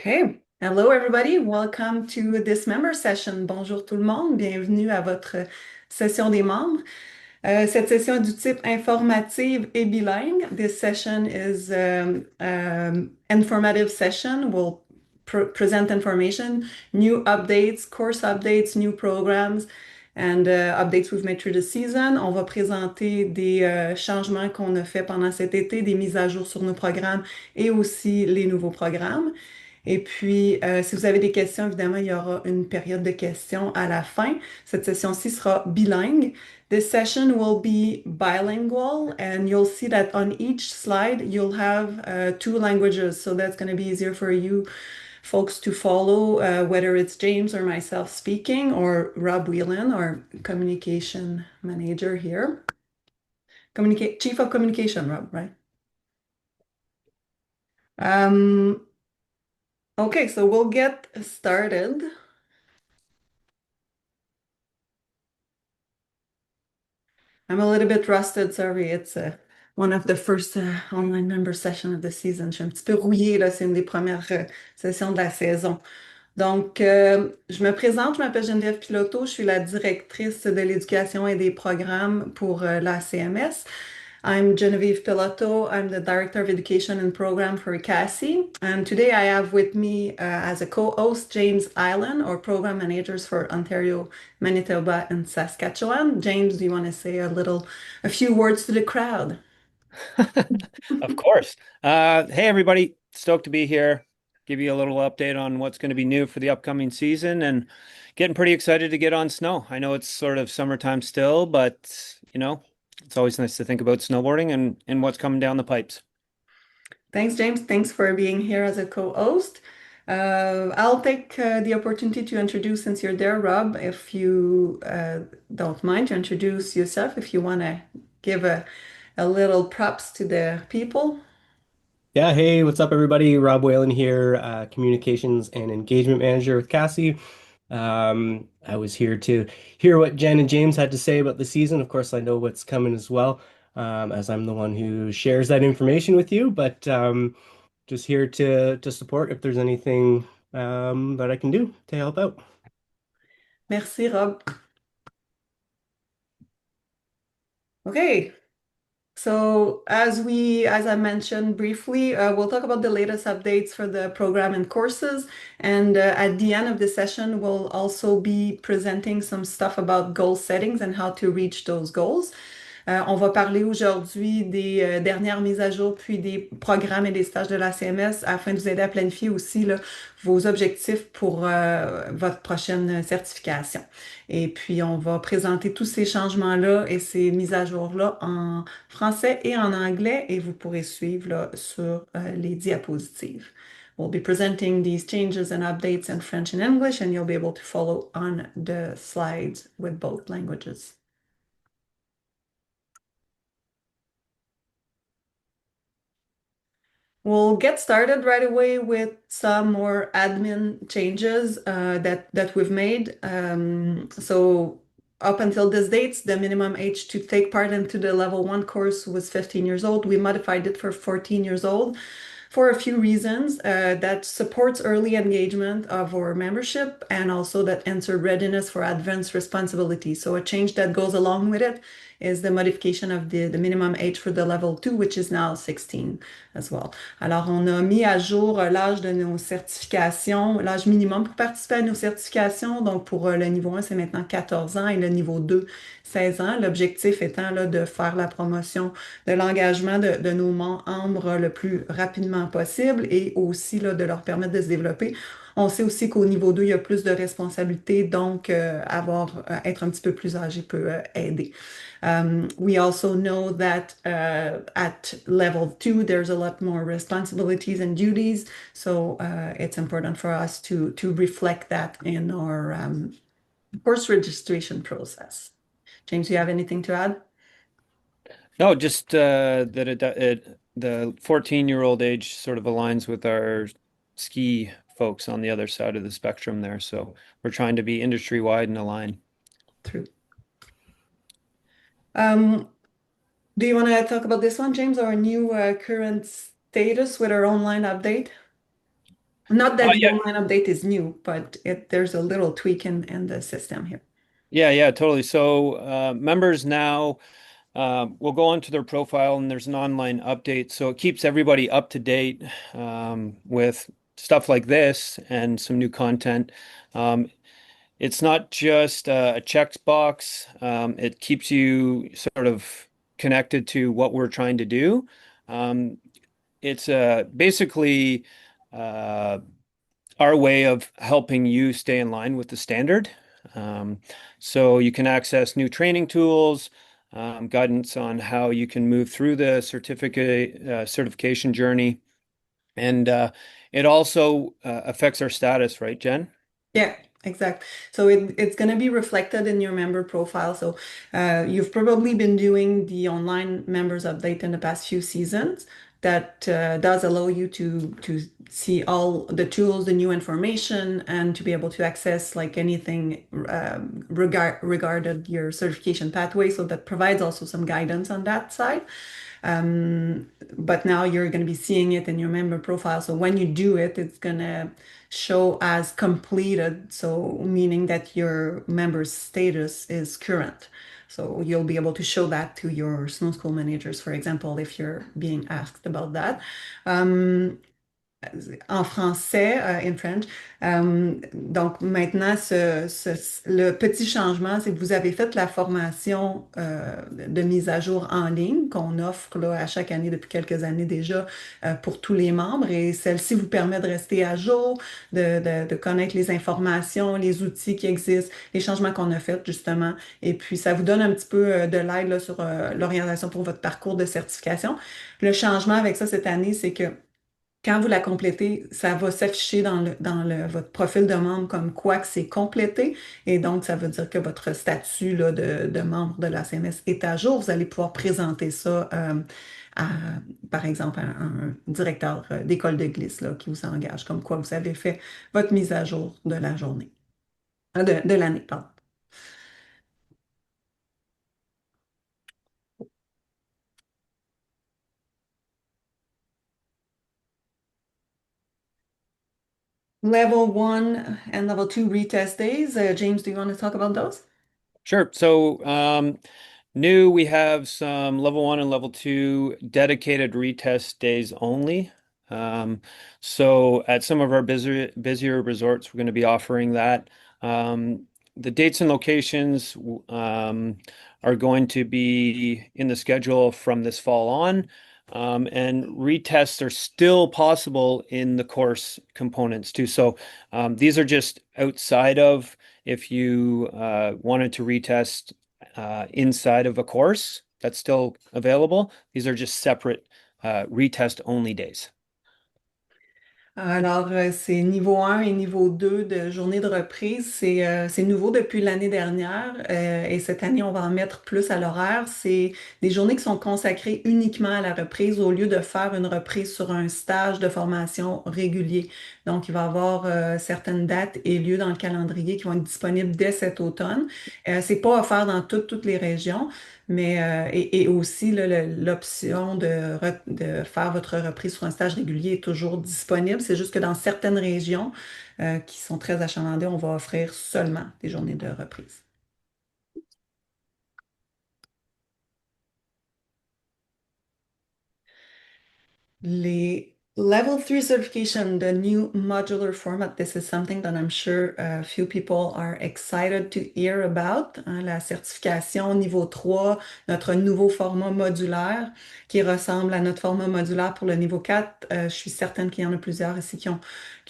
Okay. Hello, everybody. Welcome to this member session. Bonjour tout le monde. Bienvenue à votre session des membres. Cette session est du type informative et bilingue. This session is informative session. We'll present information, new updates, course updates, new programs, and updates we've made through the season. On va présenter des changements qu'on a fait pendant cet été, des mises à jour sur nos programmes et aussi les nouveaux programmes. Et puis, si vous avez des questions, évidemment, il y aura une période de questions à la fin. Cette session-ci sera bilingue. This session will be bilingual, and you'll see that on each slide, you'll have two languages. So that's going to be easier for you folks to follow, whether it's James or myself speaking, or Rob Whelan, our communication manager here. Chief of Communication, Rob, right? Okay, so we'll get started. I'm a little bit rusted, sorry. It's one of the first online member session of the season. Je suis un petit peu rouillée, là. C'est une des premières sessions de la saison. Donc, je me présente, je m'appelle Geneviève Pilotto, je suis la directrice de l'éducation et des programmes pour l'ACMS. I'm Geneviève Pilotto. I'm the Director of Education and Program for CASI. And today I have with me as a co-host James Hyland, or Program Managers for Ontario, Manitoba, and Saskatchewan. James, do you want to say a few words to the crowd? Of course. Hey, everybody. Stoked to be here. Give you a little update on what's going to be new for the upcoming season and getting pretty excited to get on snow. I know it's sort of summertime still, but it's always nice to think about snowboarding and what's coming down the pipes. Thanks, James. Thanks for being here as a co-host. I'll take the opportunity to introduce, since you're there, Rob, if you don't mind, to introduce yourself, if you want to give a little props to the people. Yeah, hey, what's up, everybody? Rob Whalen here, Communications and Engagement Manager with Cassie. I was here to hear what Jen and James had to say about the season. Of course, I know what's coming as well, as I'm the one who shares that information with you, but just here to support if there's anything that I can do to help out. Merci, Rob. Okay. So as I mentioned briefly, we'll talk about the latest updates for the program and courses. And at the end of the session, we'll also be presenting some stuff about goal settings and how to reach those goals. On va parler aujourd'hui des dernières mises à jour, puis des programmes et des stages de la CMS afin de vous aider à planifier aussi là, vos objectifs pour votre prochaine certification. Et puis, on va présenter tous ces changements-là et ces mises à jour-là en français et en anglais et vous pourrez suivre là, sur les diapositives. We'll be presenting these changes and updates in French and English, and you'll be able to follow on the slides with both languages. We'll get started right away with some more admin changes that we've made. So up until this date, the minimum age to take part into the level 1 course was 15 years old. We modified it for 14 years old for a few reasons that supports early engagement of our membership and also that answer readiness for advanced responsibility. So a change that goes along with it is the modification of the minimum age for the level 2, which is now 16 as well. Alors, on a mis à jour l'âge de nos certifications, l'âge minimum pour participer à nos certifications. Donc, pour le niveau 1, c'est maintenant 14 ans et le niveau 2, 16 ans. L'objectif étant là, de faire la promotion de l'engagement de nos membres le plus rapidement possible et aussi là, de leur permettre de se développer. On sait aussi qu'au niveau 2, il y a plus de responsabilités, donc être un petit peu plus âgé peut aider. We also know that at level 2, there's a lot more responsibilities and duties, so it's important for us to reflect that in our course registration process. James, do you have anything to add? No, just that the 14-year-old age sort of aligns with our ski folks on the other side of the spectrum there. So we're trying to be industry-wide and align. True. Do you want to talk about this one, James, our new current status with our online update? Not that the Yeah. online update is new, but there's a little tweak in the system here. Yeah, totally. So members now will go onto their profile and there's an online update. So it keeps everybody up to date with stuff like this and some new content. Um, it's not just a checkbox. It keeps you sort of connected to what we're trying to do. Um, it's basically uh, our way of helping you stay in line with the standard. Um, so you can access new training tools, guidance on how you can move through the certification journey, and it also affects our status, right, Jen? Yeah, exact. So it's going to be reflected in your member profile. So you've probably been doing the online members update in the past few seasons. That does allow you to see all the tools, the new information, and to be able to access like anything regarded your certification pathway. So that provides also some guidance on that side. But now you're going to be seeing it in your member profile. So when you do it, it's going to show as completed. So meaning that your member status is current. So you'll be able to show that to your snow school managers, for example, if you're being asked about that. En français, in French. Donc maintenant, le petit changement, c'est que vous avez fait la formation de mise à jour en ligne qu'on offre là, à chaque année depuis quelques années déjà pour tous les membres. Et celle-ci vous permet de rester à jour, de connaître les informations, les outils qui existent, les changements qu'on a faits justement. Et puis, ça vous donne un petit peu de l'aide là, sur l'orientation pour votre parcours de certification. Le changement avec ça cette année, c'est que quand vous la complétez, ça va s'afficher votre profil de membre comme quoi que c'est complété. Et donc, ça veut dire que votre statut là, de membre de l'ACMS est à jour. Vous allez pouvoir présenter ça à, par exemple, à un directeur d'école de glisse là, qui vous engage, comme quoi vous avez fait votre mise à jour de la journée, de l'année, pardon. Level 1 and level 2 retest days. James, do you want to talk about those? Sure. So new, we have some level 1 and level 2 dedicated retest days only. So at some of our busier resorts, we're going to be offering that. The dates and locations are going to be in the schedule from this fall on. And retests are still possible in the course components too. So these are just outside of if you wanted to retest inside of a course, that's still available. These are just separate retest only days. Alors, c'est niveau 1 et niveau 2 de journée de reprise. C'est nouveau depuis l'année dernière et cette année, on va en mettre plus à l'horaire. C'est des journées qui sont consacrées uniquement à la reprise au lieu de faire une reprise sur un stage de formation régulier. Donc, il va y avoir certaines dates et lieux dans le calendrier qui vont être disponibles dès cet automne. C'est pas offert dans toutes les régions. Mais et aussi l'option de faire votre reprise sur un stage régulier est toujours disponible. C'est juste que dans certaines régions qui sont très achalandées, on va offrir seulement des journées de reprise. Les Level 3 certification, the new modular format, this is something that I'm sure a few people are excited to hear about. Hein, la certification niveau 3, notre nouveau format modulaire qui ressemble à notre format modulaire pour le niveau 4. Je suis certaine qu'il y en a plusieurs ici qui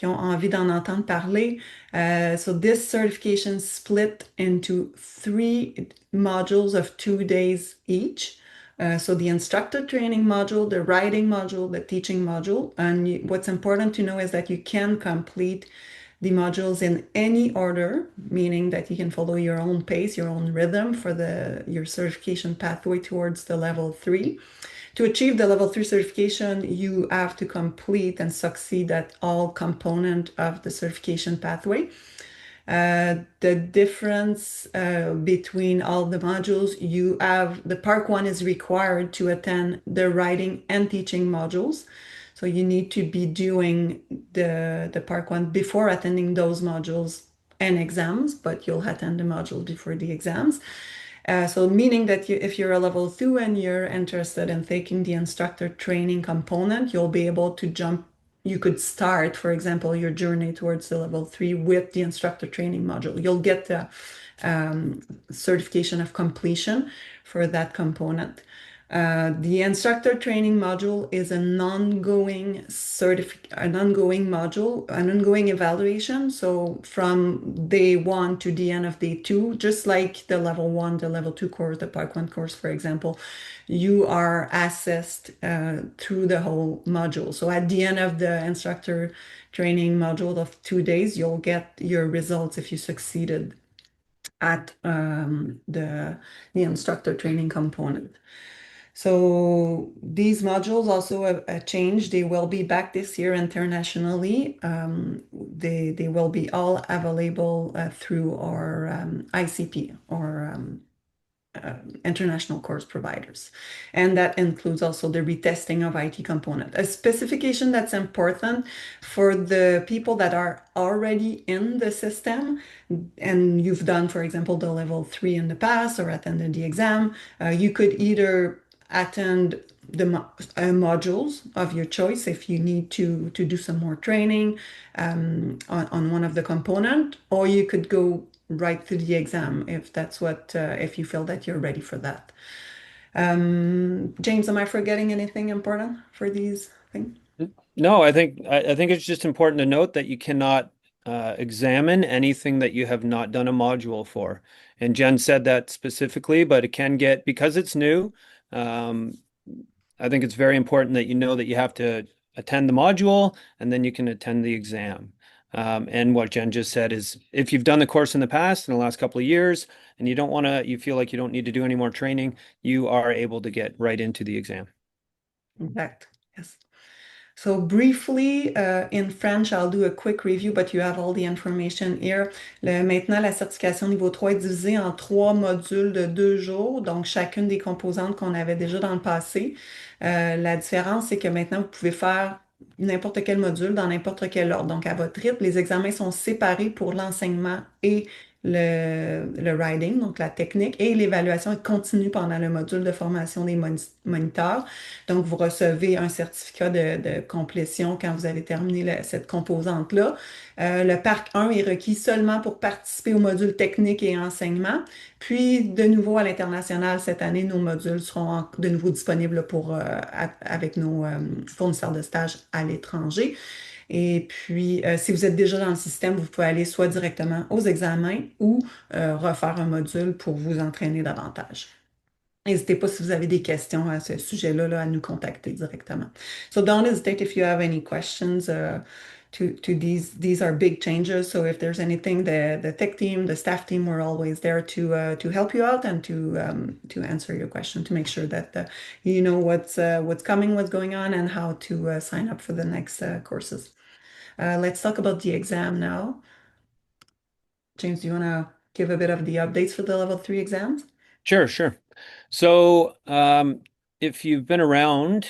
ont envie d'en entendre parler. So this certification split into 3 modules of 2 days each. So the instructor training module, the writing module, the teaching module. And what's important to know is that you can complete the modules in any order, meaning that you can follow your own pace, your own rhythm for your certification pathway towards the level 3. To achieve the level 3 certification, you have to complete and succeed at all component of the certification pathway. The difference between all the modules, you have the part 1 is required to attend the writing and teaching modules. So you need to be doing the Park 1 before attending those modules and exams, but you'll attend the module before the exams. So meaning that if you're a level 2 and you're interested in taking the instructor training component, you'll be able to jump. You could start, for example, your journey towards the level 3 with the instructor training module. You'll get the certification of completion for that component. The instructor training module is an ongoing module, an ongoing evaluation. So from day 1 to the end of day 2, just like the level 1, the level 2 course, the Park 1 course, for example, you are assessed through the whole module. So at the end of the instructor training module of 2 days, you'll get your results if you succeeded at the instructor training component. So these modules also have changed. They will be back this year internationally. They will be all available through our ICP or international course providers. And that includes also the retesting of IT component. A specification that's important for the people that are already in the system and you've done, for example, the level 3 in the past or attended the exam, you could either attend the modules of your choice if you need to do some more training on one of the component, or you could go right to the exam if that's what if you feel that you're ready for that. James, am I forgetting anything important for these things? No, I think it's just important to note that you cannot examine anything that you have not done a module for. And Jen said that specifically, but it can get, because it's new, I think it's very important that you know that you have to attend the module and then you can attend the exam. And what Jen just said is if you've done the course in the past, in the last couple of years, and you feel like you don't need to do any more training, you are able to get right into the exam. Exact. Yes. So briefly, in French, I'll do a quick review, but you have all the information here. Maintenant, la certification niveau 3 est divisée en 3 modules de 2 jours, donc chacune des composantes qu'on avait déjà dans le passé. La différence, c'est que maintenant, vous pouvez faire n'importe quel module dans n'importe quel ordre. Donc, à votre rythme, les examens sont séparés pour l'enseignement et le writing, donc la technique, et l'évaluation est continue pendant le module de formation des moniteurs. Donc, vous recevez un certificat de complétion quand vous avez terminé cette composante-là. Le Parc 1 est requis seulement pour participer au module technique et enseignement. Puis, de nouveau, à l'international, cette année, nos modules seront de nouveau disponibles avec nos fournisseurs de stages à l'étranger. Et puis, si vous êtes déjà dans le système, vous pouvez aller soit directement aux examens ou refaire un module pour vous entraîner davantage. N'hésitez pas si vous avez des questions à ce sujet-là à nous contacter directement. So don't hesitate if you have any questions to these are big changes. So if there's anything, the tech team, the staff team, we're always there to help you out and to answer your question, to make sure that you know what's coming, what's going on, and how to sign up for the next courses. Let's talk about the exam now. James, do you want to give a bit of the updates for the level 3 exams? Sure. So, if you've been around,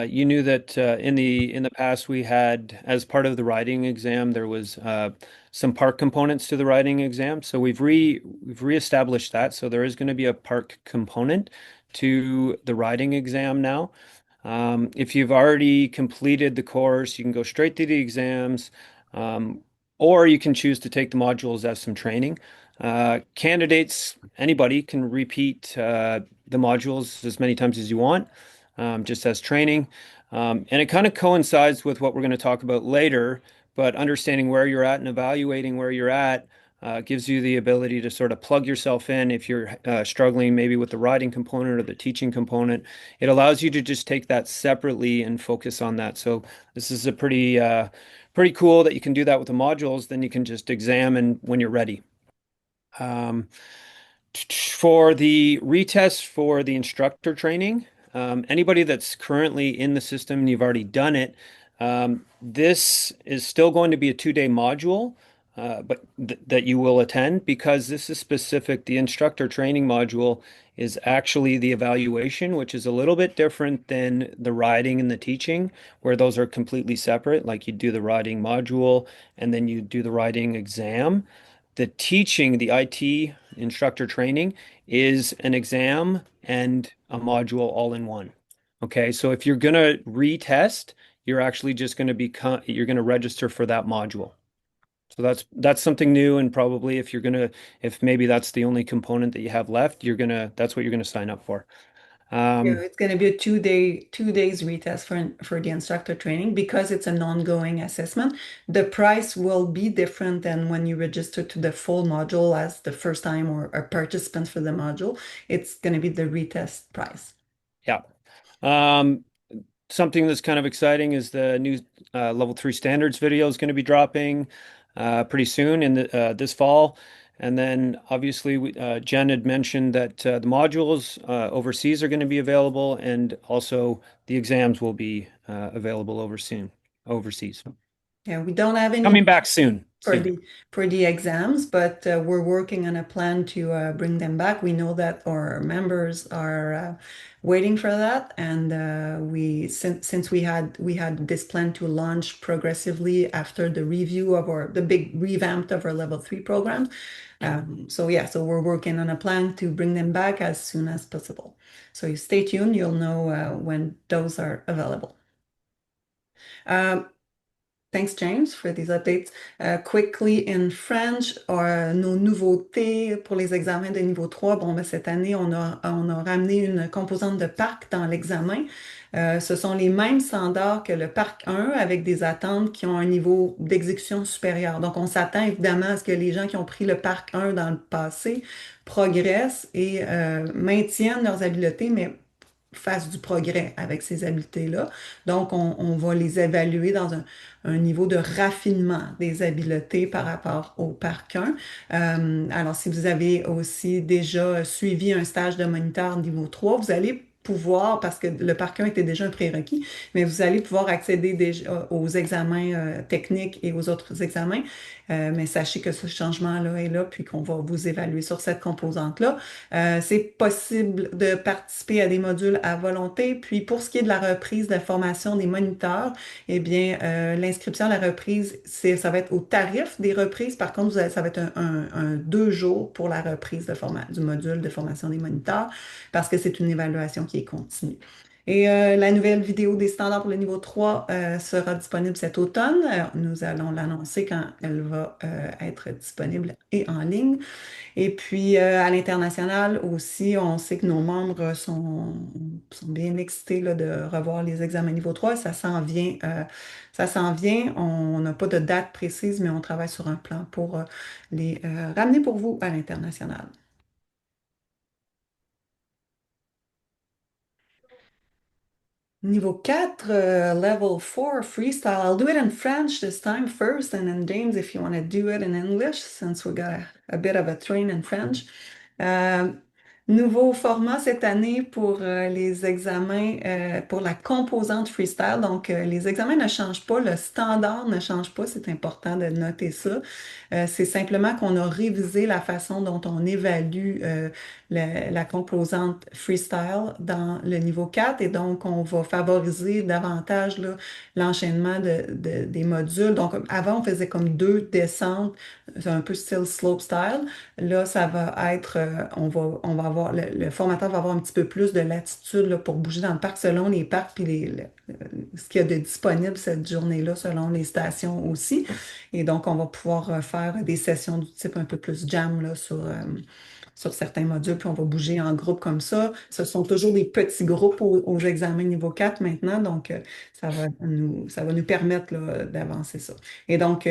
you knew that in the past we had, as part of the writing exam, there was some park components to the writing exam. So we've reestablished that. So there is going to be a park component to the writing exam now. If you've already completed the course, you can go straight to the exams, or you can choose to take the modules as some training. Candidates, anybody can repeat the modules as many times as you want, just as training. And it kind of coincides with what we're going to talk about later, but understanding where you're at and evaluating where you're at gives you the ability to sort of plug yourself in if you're struggling maybe with the writing component or the teaching component. It allows you to just take that separately and focus on that. So this is a pretty cool that you can do that with the modules. Then you can just examine when you're ready. For the retest for the instructor training, anybody that's currently in the system and you've already done it, this is still going to be a 2-day module. but that you will attend because this is specific. The instructor training module is actually the evaluation, which is a little bit different than the riding and the teaching, where those are completely separate. Like you do the riding module and then you do the riding exam. The teaching, the IT instructor training, is an exam and a module all in one. Okay, so if you're gonna retest, you're actually just going to become you're going to register for that module. So that's something new, and probably if maybe that's the only component that you have left, that's what you're gonna sign up for. Yeah, Um, it's going to be a 2 days retest for the instructor training because it's an ongoing assessment. The price will be different than when you register to the full module as the first time or a participant for the module. It's going to be the retest price. yeah. Um, Something that's kind of exciting is the new level 3 standards video is going to be dropping pretty soon in this fall. And then obviously Jen had mentioned that the modules overseas are going to be available, and also the exams will be available overseas. Yeah, we don't have any Coming back soon. for the exams, but we're working on a plan to bring them back. We know that our members are waiting for that, and we since we had this plan to launch progressively after the review of the big revamp of our level 3 program. So yeah, so we're working on a plan to bring them back as soon as possible. So you stay tuned, you'll know when those are available. Um, Thanks, James, for these updates. Quickly in French, nos nouveautés pour les examens de niveau 3. Bon, ben, cette année, on a ramené une composante de parc dans l'examen. Ce sont les mêmes standards que le parc 1 avec des attentes qui ont un niveau d'exécution supérieur. Donc, on s'attend évidemment à ce que les gens qui ont pris le parc 1 dans le passé progressent et maintiennent leurs habiletés, mais fassent du progrès avec ces habiletés-là. Donc, on va les évaluer dans un niveau de raffinement des habiletés par rapport au parc 1. Alors, si vous avez aussi déjà suivi un stage de moniteur niveau 3, vous allez pouvoir, parce que le parc 1 était déjà un prérequis, mais vous allez pouvoir accéder déjà aux examens techniques et aux autres examens. Mais sachez que ce changement-là est là, puis qu'on va vous évaluer sur cette composante-là. C'est possible de participer à des modules à volonté. Puis pour ce qui est de la reprise de la formation des moniteurs, eh bien, l'inscription à la reprise, ça va être au tarif des reprises. Par contre, ça va être un 2 jours pour la reprise du module de formation des moniteurs parce que c'est une évaluation qui est continue. Et la nouvelle vidéo des standards pour le niveau 3 sera disponible cet automne. Nous allons l'annoncer quand elle va être disponible et en ligne. Et puis, à l'international aussi, on sait que nos membres sont bien excités là, de revoir les examens niveau 3. Ça s'en vient. Ça s'en vient. On n'a pas de date précise, mais on travaille sur un plan pour les ramener pour vous à l'international. Niveau 4, level 4, freestyle. I'll do it in French this time first, and then James, if you want to do it in English, since we got a bit of a train in French. Nouveau format cette année pour les examens pour la composante freestyle. Donc, les examens ne changent pas, le standard ne change pas, c'est important de noter ça. C'est simplement qu'on a révisé la façon dont on évalue la composante freestyle dans le niveau 4 et donc on va favoriser davantage là, l'enchaînement des modules. Donc, avant, on faisait comme 2 descentes, c'est un peu style slope style. Là, ça va être, on va avoir, le formateur va avoir un petit peu plus de latitude là, pour bouger dans le parc selon les parcs puis ce qu'il y a de disponible cette journée-là selon les stations aussi. Et donc, on va pouvoir faire des sessions du type un peu plus jam là, sur certains modules, puis on va bouger en groupe comme ça. Ce sont toujours des petits groupes aux examens niveau 4 maintenant, donc ça va nous permettre là, d'avancer ça. Et donc,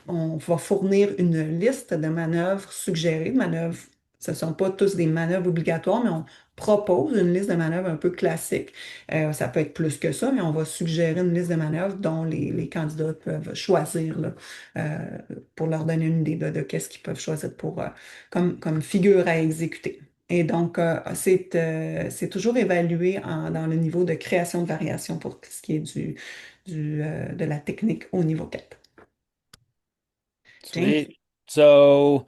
on va fournir une liste de manœuvres suggérées, de manœuvres. Ce ne sont pas tous des manœuvres obligatoires, mais on propose une liste de manœuvres un peu classique. Ça peut être plus que ça, mais on va suggérer une liste de manœuvres dont les candidats peuvent choisir là, pour leur donner une idée de qu'est-ce qu'ils peuvent choisir comme figure à exécuter. Et donc, c'est toujours évalué dans le niveau de création de variation pour ce qui est de la technique au niveau 4. James? Sweet. So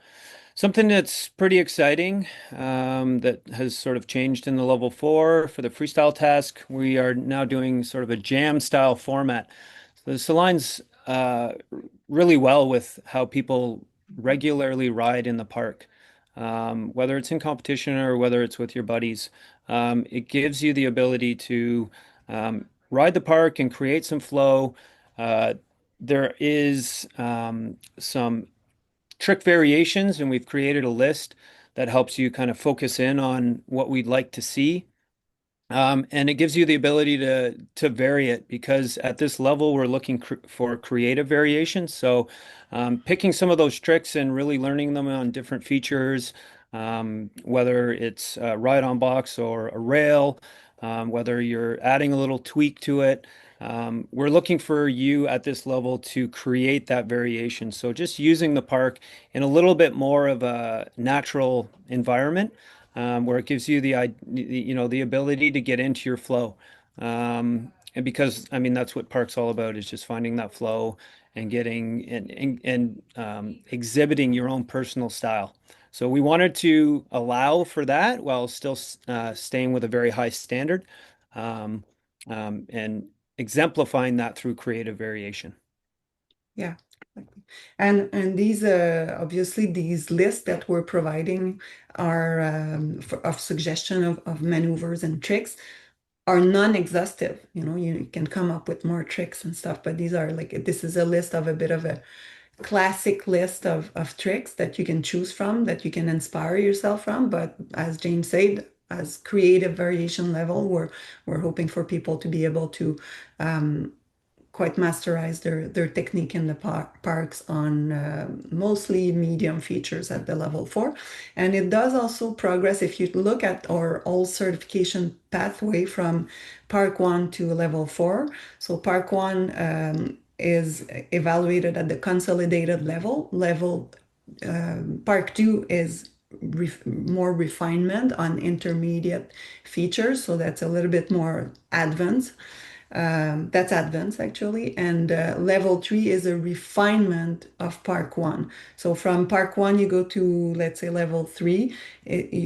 something that's pretty exciting that has sort of changed in the level 4 for the freestyle task. We are now doing sort of a jam style format. So this aligns really well with how people regularly ride in the park, whether it's in competition or whether it's with your buddies. It gives you the ability to ride the park and create some flow. Uh, there is some trick variations, and we've created a list that helps you kind of focus in on what we'd like to see. And it gives you the ability to vary it because at this level we're looking for creative variations. So picking some of those tricks and really learning them on different features, whether it's a ride-on box or a rail, whether you're adding a little tweak to it. We're looking for you at this level to create that variation. So just using the park in a little bit more of a natural environment where it gives you the ability to get into your flow. And because I mean that's what park's all about is just finding that flow and getting and exhibiting your own personal style. So we wanted to allow for that while still staying with a very high standard, um, and exemplifying that through creative variation. Yeah, exactly. And these obviously these lists that we're providing are of suggestion of maneuvers and tricks are non-exhaustive. You know, you can come up with more tricks and stuff, but these are like this is a list of a bit of a classic list of tricks that you can choose from, that you can inspire yourself from. But as James said, as creative variation level, we're hoping for people to be able to quite masterize their technique in the parks on mostly medium features at the level 4. And it does also progress if you look at our all certification pathway from Park 1 to level 4. So Park 1 is evaluated at the consolidated level. Park 2 is more refinement on intermediate features, so that's a little bit more advanced. That's advanced actually. And level 3 is a refinement of Park 1. So from Park 1, you go to, let's say, level 3.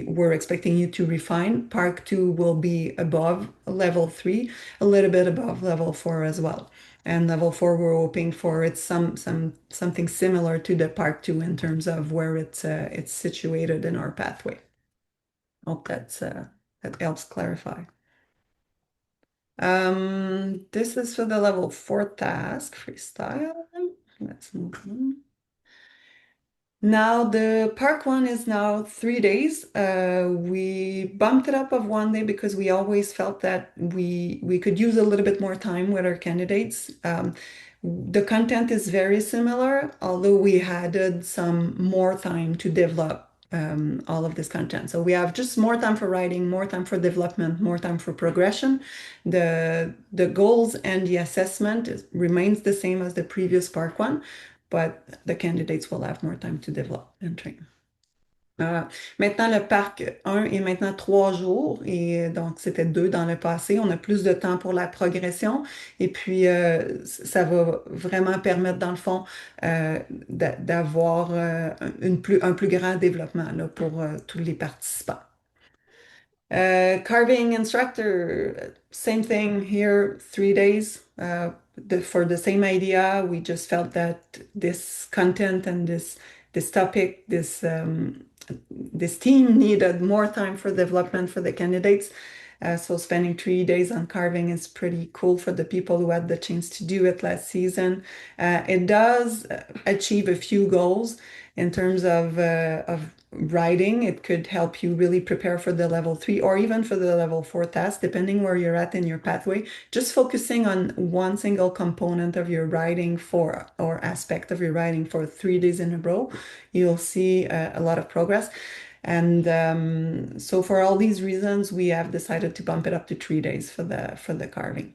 We're expecting you to refine. Park 2 will be above level 3, a little bit above level 4 as well. And level 4, we're hoping for it's something similar to the Park 2 in terms of where it's situated in our pathway. Hope that helps clarify. This is for the level 4 task, freestyle. Let's move on. Now the park one is now 3 days. We bumped it up of 1 day because we always felt that we could use a little bit more time with our candidates. The content is very similar, although we added some more time to develop all of this content. So we have just more time for writing, more time for development, more time for progression. The goals and the assessment remains the same as the previous park one, but the candidates will have more time to develop and train. Maintenant, le parc 1 est maintenant 3 jours et donc c'était 2 dans le passé. On a plus de temps pour la progression et puis ça va vraiment permettre dans le fond d'avoir un plus grand développement là, pour tous les participants. Carving instructor, same thing here, 3 days. For the same idea, we just felt that this content and this topic, this team needed more time for development for the candidates. So spending 3 days on carving is pretty cool for the people who had the chance to do it last season. It does achieve a few goals in terms of writing. It could help you really prepare for the level 3 or even for the level 4 task, depending where you're at in your pathway. Just focusing on one single component of your writing or aspect of your writing for 3 days in a row, you'll see a lot of progress. And so for all these reasons, we have decided to bump it up to 3 days for the carving.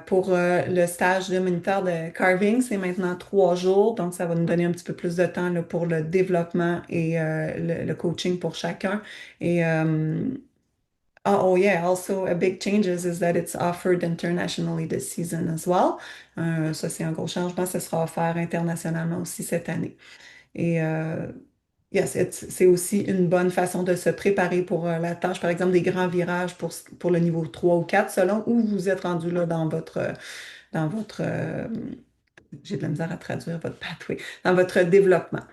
Pour le stage de moniteur de carving, c'est maintenant 3 jours, donc ça va nous donner un petit peu plus de temps là, pour le développement et le coaching pour chacun. Et Oh, yeah, also a big changes is that it's offered internationally this season as well. Ça, c'est un gros changement. Ça sera offert internationalement aussi cette année. Et yes, c'est aussi une bonne façon de se préparer pour la tâche, par exemple, des grands virages pour le niveau 3 ou 4, selon où vous êtes rendu là dans votre j'ai de la misère à traduire votre pathway, dans votre développement.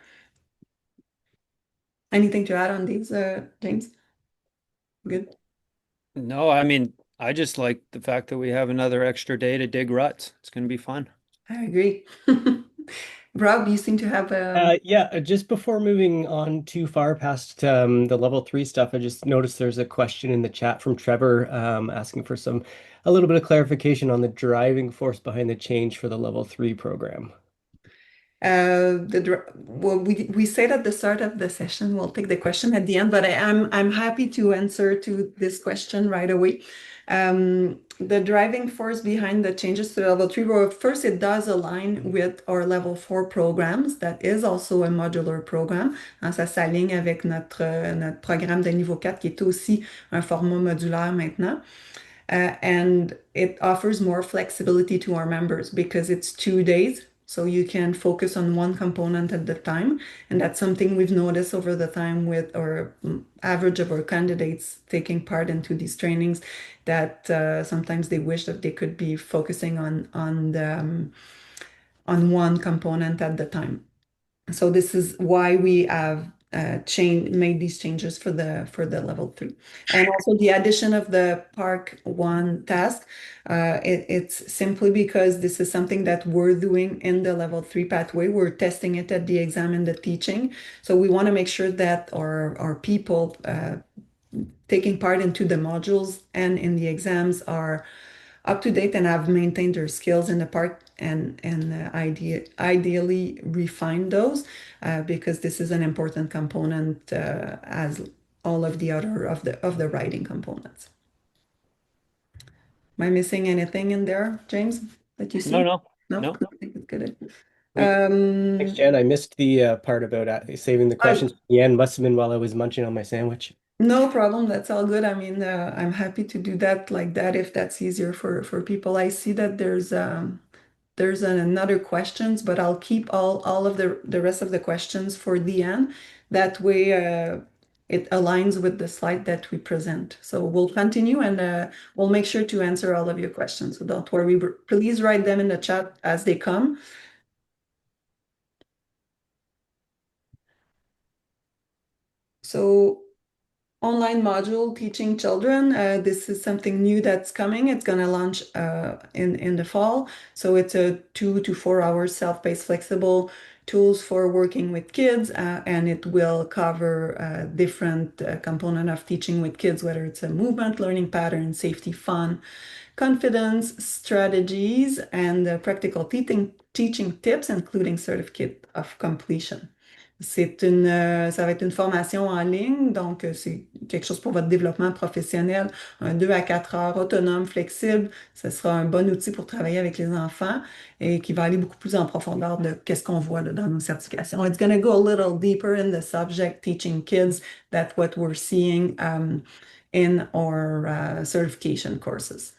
Anything to add on these, James? Good. No, I mean, I just like the fact that we have another extra day to dig ruts. It's going to be fun. I agree. Rob, you seem to have Yeah, just before moving on too far past the level 3 stuff, I just noticed there's a question in the chat from Trevor asking for a little bit of clarification on the driving force behind the change for the level 3 program. well, we said at the start of the session, we'll take the question at the end, but I'm happy to answer to this question right away. The driving force behind the changes to level 3, well, first, it does align with our level 4 programs. That is also a modular program. Hein, ça s'aligne avec notre programme de niveau 4 qui est aussi un format modulaire maintenant. And it offers more flexibility to our members because it's 2 days. So you can focus on one component at the time. And that's something we've noticed over the time with our average of our candidates taking part into these trainings that sometimes they wish that they could be focusing on one component at the time. So this is why we have made these changes for the level 3. And also the addition of the Park 1 task, it's simply because this is something that we're doing in the level 3 pathway. We're testing it at the exam and the teaching. So we want to make sure that our people taking part into the modules and in the exams are up to date and have maintained their skills in the part and ideally refine those because this is an important component as all of the other of the writing components. Am I missing anything in there, James, that you see? No. No, I think it's good. Thanks, Jen. I missed the part about saving the questions at the end. Must have been while I was munching on my sandwich. No problem. That's all good. I mean, I'm happy to do that like that if that's easier for people. I see that there's another questions, but I'll keep all of the rest of the questions for the end. That way, it aligns with the slide that we present. So we'll continue and we'll make sure to answer all of your questions. So don't worry. Please write them in the chat as they come. So online module teaching children. This is something new that's coming. It's going to launch in the fall. So it's a 2 to 4 hour self-paced flexible tools for working with kids, and it will cover different component of teaching with kids, whether it's a movement, learning pattern, safety, fun, confidence, strategies, and practical teaching tips, including certificate of completion. Ça va être une formation en ligne, donc c'est quelque chose pour votre développement professionnel, un 2 à 4 heures autonome, flexible. Ce sera un bon outil pour travailler avec les enfants et qui va aller beaucoup plus en profondeur de qu'est-ce qu'on voit là, dans nos certifications. It's going to go a little deeper in the subject teaching kids than what we're seeing in our certification courses.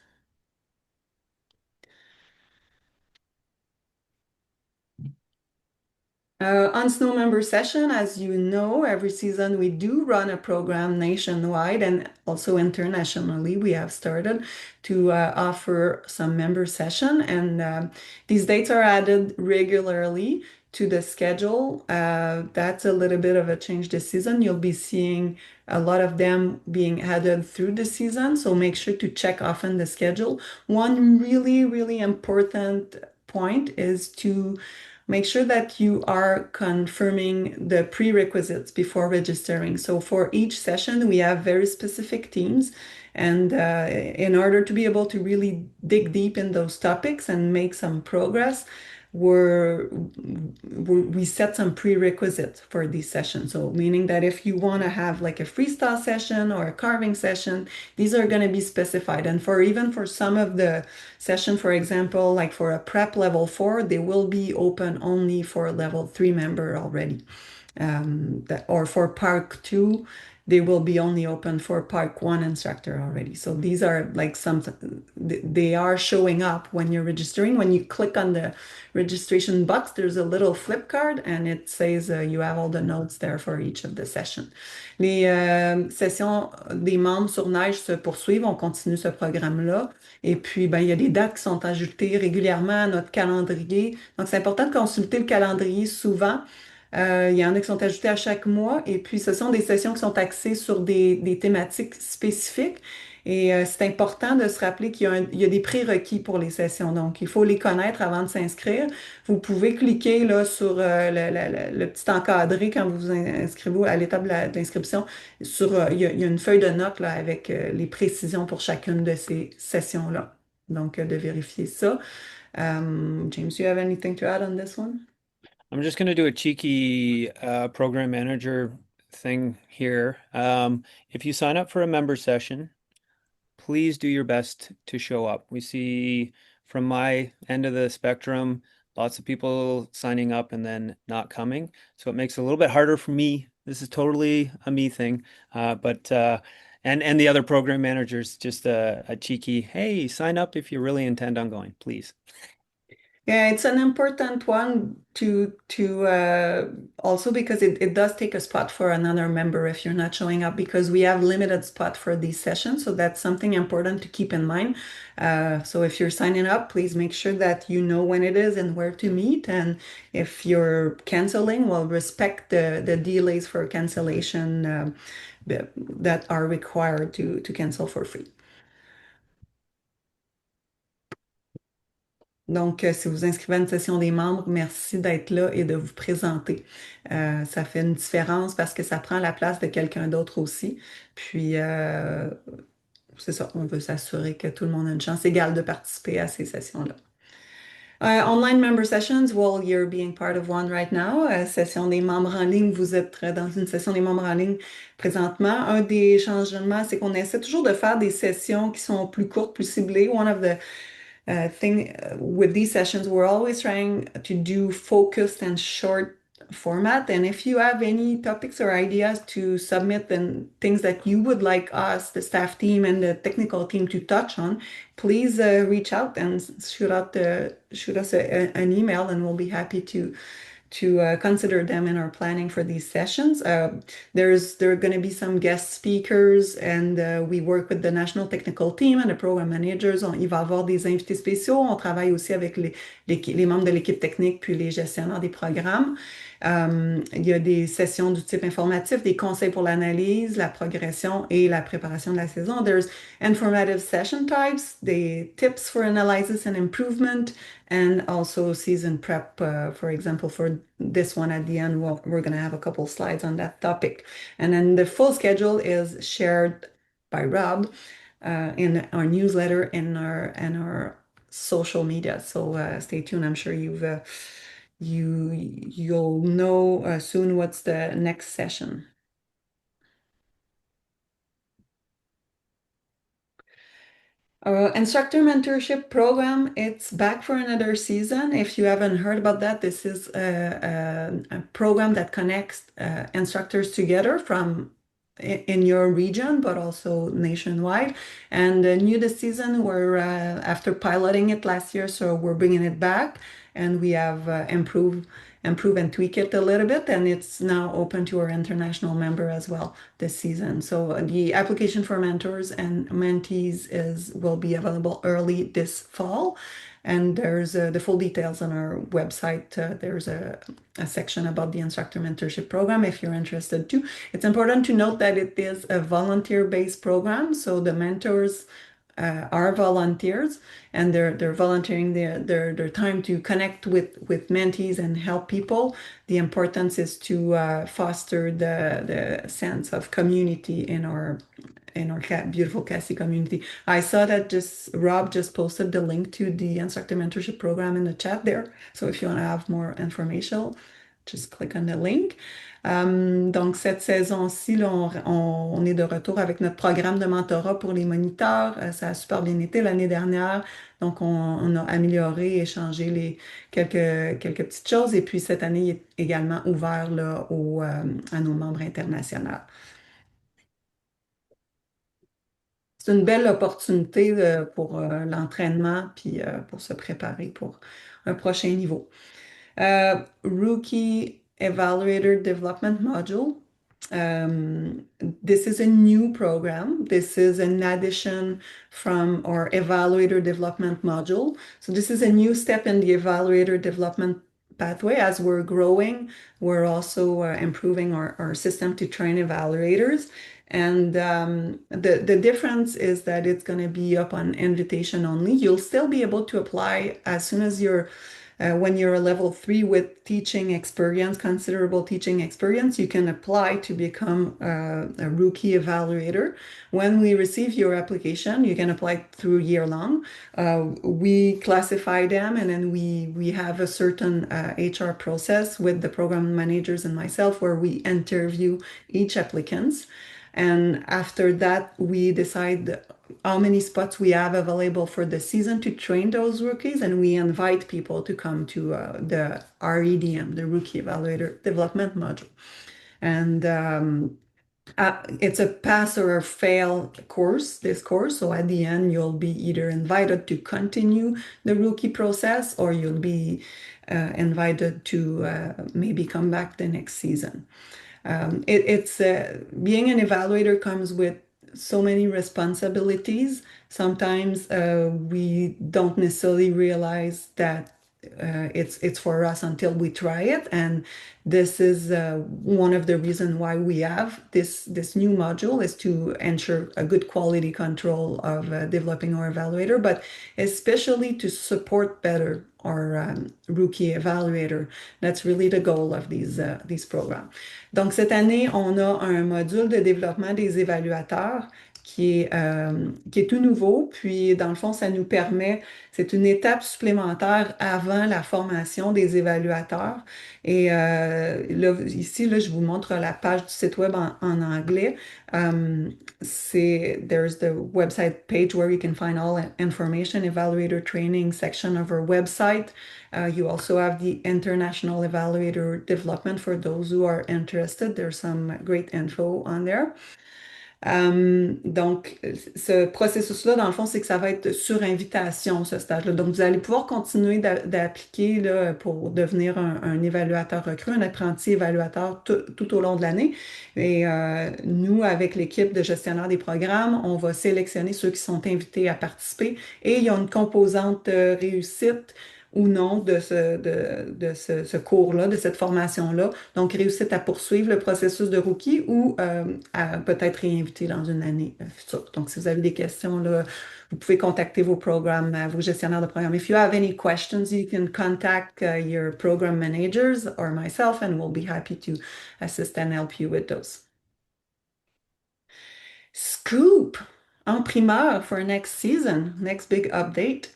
On Snow Member Session, as you know, every season we do run a program nationwide and also internationally. We have started to offer some member session, and these dates are added regularly to the schedule. That's a little bit of a change this season. You'll be seeing a lot of them being added through the season, so make sure to check often the schedule. One really, really important point is to make sure that you are confirming the prerequisites before registering. So for each session, we have very specific teams. And in order to be able to really dig deep in those topics and make some progress, we set some prerequisites for these sessions. So meaning that if you want to have like a freestyle session or a carving session, these are going to be specified. And even for some of the session, for example, like for a prep level 4, they will be open only for a level 3 member already. Or for Park 2, they will be only open for Park 1 instructor already. So these are like some, they are showing up when you're registering. When you click on the registration box, there's a little flip card and it says you have all the notes there for each of the sessions. Les sessions des membres sur neige se poursuivent, on continue ce programme-là. Et puis, ben, il y a des dates qui sont ajoutées régulièrement à notre calendrier. Donc, c'est important de consulter le calendrier souvent. Il y en a qui sont ajoutés à chaque mois. Et puis, ce sont des sessions qui sont axées sur des thématiques spécifiques. Et c'est important de se rappeler il y a des prérequis pour les sessions. Donc, il faut les connaître avant de s'inscrire. Vous pouvez cliquer là, sur le petit encadré quand vous vous inscrivez à l'étape de l'inscription. Il y a une feuille de notes là, avec les précisions pour chacune de ces sessions-là. Donc, de vérifier ça. James, you have anything to add on this one? I'm just going to do a cheeky program manager thing here. If you sign up for a member session, please do your best to show up. We see from my end of the spectrum, lots of people signing up and then not coming. So it makes it a little bit harder for me. This is totally a me thing. And the other program managers, just a cheeky, hey, sign up if you really intend on going, please. Yeah, it's an important one to also because it does take a spot for another member if you're not showing up because we have limited spot for these sessions. So that's something important to keep in mind. So if you're signing up, please make sure that you know when it is and where to meet. And if you're canceling, well, respect the delays for cancellation that are required to cancel for free. Donc, si vous inscrivez à une session des membres, merci d'être là et de vous présenter. Ça fait une différence parce que ça prend la place de quelqu'un d'autre aussi. Puis, c'est ça, on veut s'assurer que tout le monde a une chance égale de participer à ces sessions-là. Online member sessions, well, you're being part of one right now. Session des membres en ligne, vous êtes dans une session des membres en ligne présentement. Un des changements, c'est qu'on essaie toujours de faire des sessions qui sont plus courtes, plus ciblées. One of the thing with these sessions, we're always trying to do focused and short format. And if you have any topics or ideas to submit and things that you would like us, the staff team and the technical team to touch on, please reach out and shoot us an email and we'll be happy to consider them in our planning for these sessions. There are going to be some guest speakers and we work with the national technical team and the program managers. Il va y avoir des invités spéciaux. On travaille aussi avec les membres de l'équipe technique puis les gestionnaires des programmes. Il y a des sessions du type informatif, des conseils pour l'analyse, la progression et la préparation de la saison. There's informative session types, the tips for analysis and improvement, and also season prep. For example, for this one at the end, we're going to have a couple slides on that topic. And then the full schedule is shared by Rob in our newsletter and our social media. So stay tuned. I'm sure you'll know soon what's the next session. Instructor mentorship program, it's back for another season. If you haven't heard about that, this is a program that connects instructors together from in your region, but also nationwide. And new this season, we're after piloting it last year, so we're bringing it back, and we have improve and tweak it a little bit, and it's now open to our international member as well this season. So the application for mentors and mentees will be available early this fall. And there's the full details on our website. There's a section about the instructor mentorship program if you're interested too. It's important to note that it is a volunteer-based program, so the mentors are volunteers and they're volunteering their time to connect with mentees and help people. The importance is to foster the sense of community in our beautiful CASI community. I saw that Rob just posted the link to the instructor mentorship program in the chat there. So if you want to have more information, just click on the link. Donc, cette saison-ci, là, on est de retour avec notre programme de mentorat pour les moniteurs. Ça a super bien été l'année dernière. Donc, on a amélioré et changé quelques petites choses. Et puis, cette année, il est également ouvert là, à nos membres internationaux. c'est une belle opportunité pour l'entraînement puis pour se préparer pour un prochain niveau. Rookie Evaluator Development Module. This is a new program. This is an addition from our Evaluator Development Module. So this is a new step in the Evaluator Development pathway. As we're growing, we're also improving our system to train evaluators. And the difference is that it's going to be up on invitation only. You'll still be able to apply as soon as when you're a level 3 with teaching experience, considerable teaching experience, you can apply to become a rookie evaluator. When we receive your application, you can apply through year long. We classify them, and then we have a certain HR process with the program managers and myself where we interview each applicant. And after that, we decide how many spots we have available for the season to train those rookies, and we invite people to come to the REDM, the Rookie Evaluator Development Module. And it's a pass or fail course, this course. So at the end, you'll be either invited to continue the rookie process, or you'll be invited to maybe come back the next season. Being an evaluator comes with so many responsibilities. Sometimes we don't necessarily realize that it's for us until we try it, and this is one of the reasons why we have this new module, is to ensure a good quality control of developing our evaluator, but especially to support better our rookie evaluator. That's really the goal of these programs. Donc cette année, on a un module de développement des évaluateurs qui est tout nouveau. Puis, dans le fond, ça nous permet, c'est une étape supplémentaire avant la formation des évaluateurs. Et là, ici, là, je vous montre la page du site web en anglais. There's the website page where you can find all information, evaluator training section of our website. You also have the International Evaluator Development for those who are interested. There's some great info on there. Donc, ce processus-là, dans le fond, c'est que ça va être sur invitation, ce stage-là. Donc, vous allez pouvoir continuer d'appliquer là, pour devenir un évaluateur recru, un apprenti évaluateur tout au long de l'année. Et nous, avec l'équipe de gestionnaire des programmes, on va sélectionner ceux qui sont invités à participer. Et il y a une composante réussite ou non de ce cours-là, de cette formation-là. Donc, réussite à poursuivre le processus de rookie ou à peut-être réinviter dans une année future. Donc, si vous avez des questions, là, vous pouvez contacter vos gestionnaires de programmes. If you have any questions, you can contact your program managers or myself, and we'll be happy to assist and help you with those. Scoop! En primeur for next season, next big update.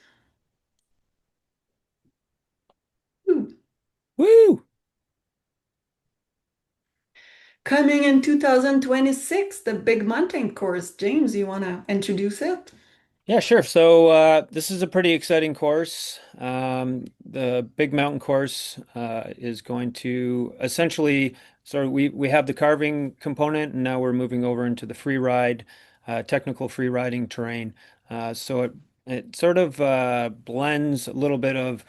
Woo! Coming in 2026, the Big Mountain Course. James, you want to introduce it? Yeah, sure. So this is a pretty exciting course. The Big Mountain course is going to essentially, so we have the carving component, and now we're moving over into the free ride, technical free riding terrain. So it sort of blends a little bit of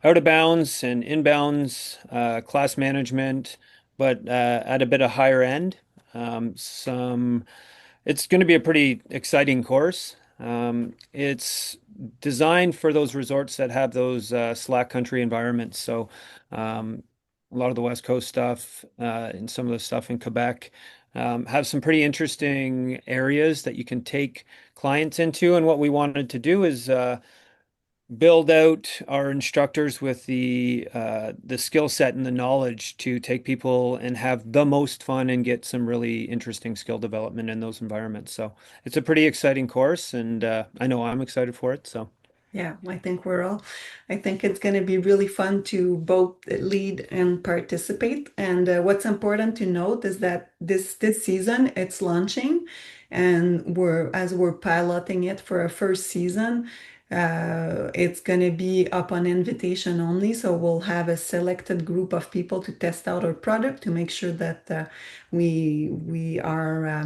out of bounds and inbounds class management, but at a bit of higher end. It's going to be a pretty exciting course. It's designed for those resorts that have those slack country environments. So a lot of the West Coast stuff and some of the stuff in Quebec have some pretty interesting areas that you can take clients into. And what we wanted to do is build out our instructors with the skill set and the knowledge to take people and have the most fun and get some really interesting skill development in those environments. So it's a pretty exciting course, and I know I'm excited for it. So yeah, I think it's going to be really fun to both lead and participate. And what's important to note is that this season it's launching, and as we're piloting it for a first season, it's going to be up on invitation only. So we'll have a selected group of people to test out our product to make sure that we are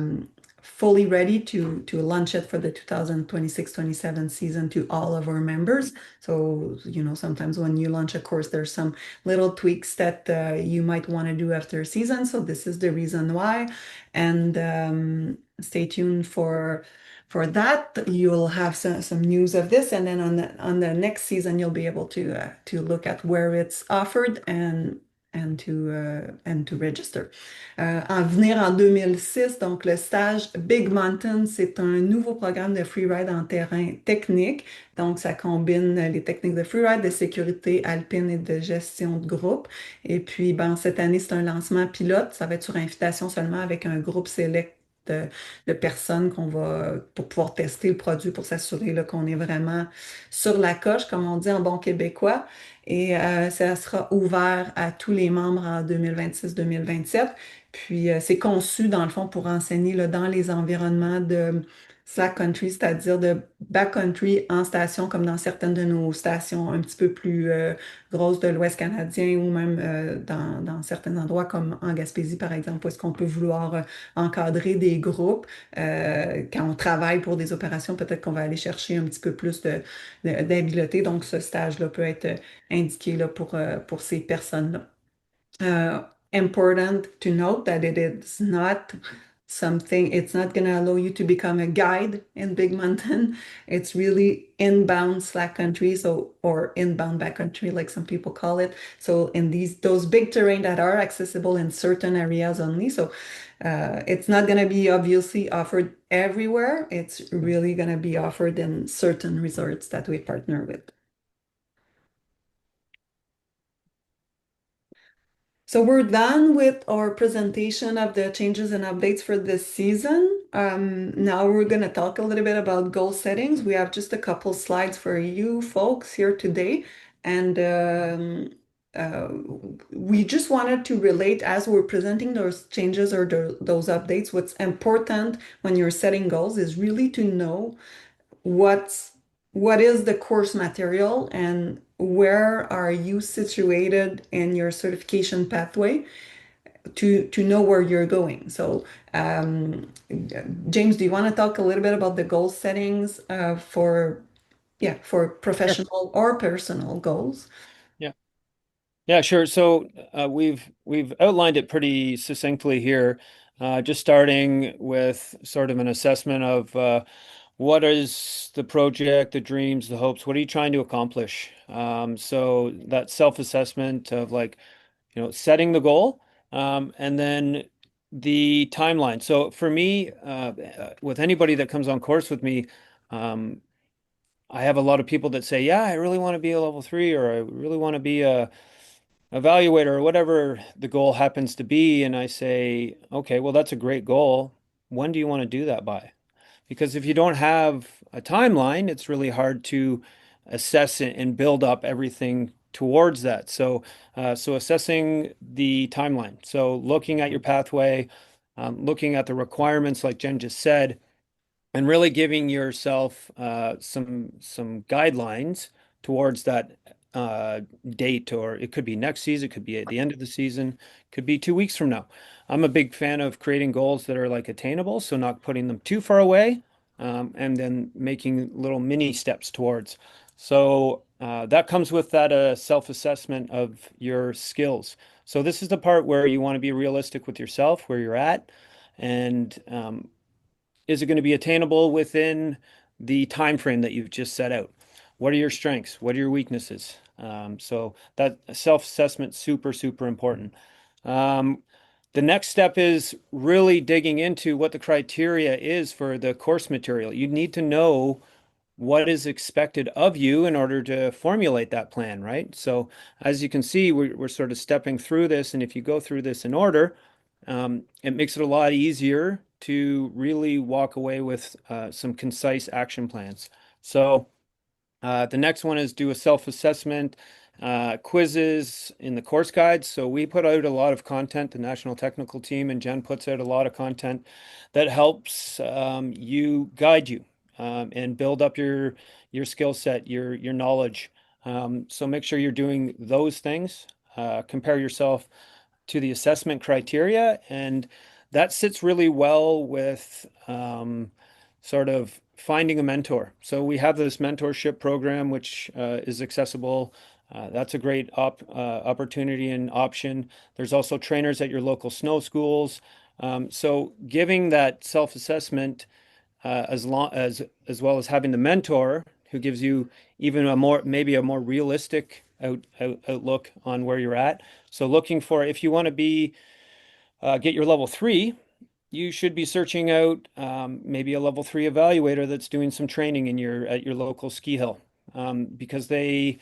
fully ready to launch it for the 2026-27 season to all of our members. So, sometimes when you launch a course, there's some little tweaks that you might want to do after a season. So this is the reason why. And stay tuned for that. You'll have some news of this, and then on the next season, you'll be able to look at where it's offered and to register. En venir en 2006, donc le stage Big Mountain, c'est un nouveau programme de freeride en terrain technique. Donc, ça combine les techniques de freeride, de sécurité alpine et de gestion de groupe. Et puis, cette année, c'est un lancement pilote. Ça va être sur invitation seulement avec un groupe select de personnes pour pouvoir tester le produit, pour s'assurer là, qu'on est vraiment sur la coche, comme on dit en bon québécois. Et ça sera ouvert à tous les membres en 2026-2027. Puis c'est conçu, dans le fond, pour enseigner là, dans les environnements de slack country, c'est-à-dire de backcountry en station, comme dans certaines de nos stations un petit peu plus grosses de l'Ouest canadien ou même dans certains endroits comme en Gaspésie, par exemple, où est-ce qu'on peut vouloir encadrer des groupes. Quand on travaille pour des opérations, peut-être qu'on va aller chercher un petit peu plus d'habileté. Donc, ce stage-là peut être indiqué là, pour ces personnes-là. Important to note that it's not going to allow you to become a guide in Big Mountain. It's really inbound slack country, or inbound backcountry, like some people call it. So in those big terrain that are accessible in certain areas only. So it's not going to be obviously offered everywhere. It's really going to be offered in certain resorts that we partner with. So we're done with our presentation of the changes and updates for this season. Now we're going to talk a little bit about goal settings. We have just a couple slides for you folks here today. And we just wanted to relate as we're presenting those changes or those updates. What's important when you're setting goals is really to know what is the course material and where are you situated in your certification pathway to know where you're going. So, James, do you want to talk a little bit about the goal settings for professional or personal goals? Yeah, sure. So we've outlined it pretty succinctly here, just starting with sort of an assessment of what is the project, the dreams, the hopes, what are you trying to accomplish? So that self-assessment of setting the goal, and then the timeline. So for me, with anybody that comes on course with me, I have a lot of people that say, yeah, I really want to be a level 3, or I really want to be a evaluator, or whatever the goal happens to be. And I say, okay, well, that's a great goal. When do you want to do that by? Because if you don't have a timeline, it's really hard to assess it and build up everything towards that. So assessing the timeline. So looking at your pathway, looking at the requirements, like Jen just said, and really giving yourself some guidelines towards that date, or it could be next season, it could be at the end of the season, could be 2 weeks from now. I'm a big fan of creating goals that are attainable, so not putting them too far away, and then making little mini steps towards. So that comes with that self-assessment of your skills. So this is the part where you want to be realistic with yourself, where you're at, and is it going to be attainable within the time frame that you've just set out? What are your strengths? What are your weaknesses? So that self-assessment, super, super important. The next step is really digging into what the criteria is for the course material. You need to know what is expected of you in order to formulate that plan, right? So as you can see, we're sort of stepping through this, and if you go through this in order, it makes it a lot easier to really walk away with some concise action plans. So the next one is do a self-assessment, quizzes in the course guides. So we put out a lot of content, the National Technical Team, and Jen puts out a lot of content that helps you guide you and build up your skill set, your knowledge. So make sure you're doing those things. Compare yourself to the assessment criteria, and that sits really well with sort of finding a mentor. So we have this mentorship program, which is accessible. That's a great opportunity and option. There's also trainers at your local snow schools. So giving that self-assessment as well as having the mentor who gives you even maybe a more realistic outlook on where you're at. So looking for if you want to get your level 3, you should be searching out maybe a level 3 evaluator that's doing some training at your local ski hill, because they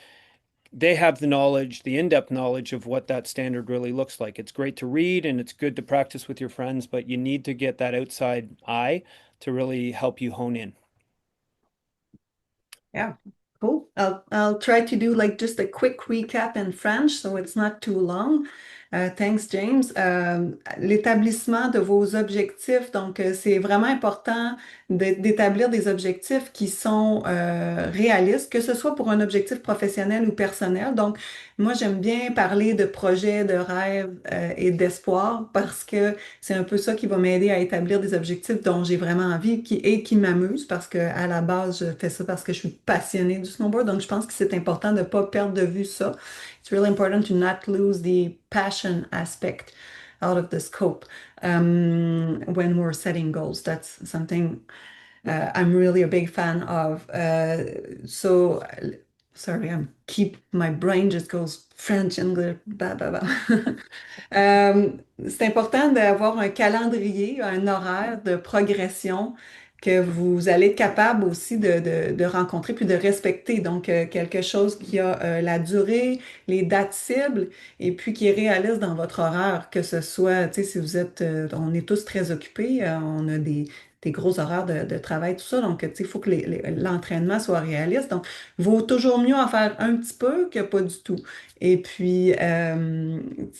have the knowledge, the in-depth knowledge of what that standard really looks like. It's great to read and it's good to practice with your friends, but you need to get that outside eye to really help you hone in. Yeah, cool. I'll try to do like just a quick recap in French so it's not too long. Thanks, James. L'établissement de vos objectifs, donc c'est vraiment important d'établir des objectifs qui sont réalistes, que ce soit pour un objectif professionnel ou personnel. Donc, moi, j'aime bien parler de projets, de rêves et d'espoir parce que c'est un peu ça qui va m'aider à établir des objectifs dont j'ai vraiment envie qui m'amusent parce que à la base, je fais ça parce que je suis passionnée du snowboard. Donc, je pense que c'est important de ne pas perdre de vue ça. It's really important to not lose the passion aspect out of the scope when we're setting goals. That's something I'm really a big fan of. Sorry, my brain just goes French, English, blah, blah, blah. C'est important d'avoir un calendrier, un horaire de progression que vous allez être capable aussi de rencontrer puis de respecter. Donc, quelque chose qui a la durée, les dates cibles et puis qui est réaliste dans votre horaire, que ce soit, tu sais, si vous êtes, on est tous très occupés, on a des gros horaires de travail, tout ça. Donc, tu sais, il faut que l'entraînement soit réaliste. Donc, vaut toujours mieux en faire un petit peu que pas du tout. Et puis,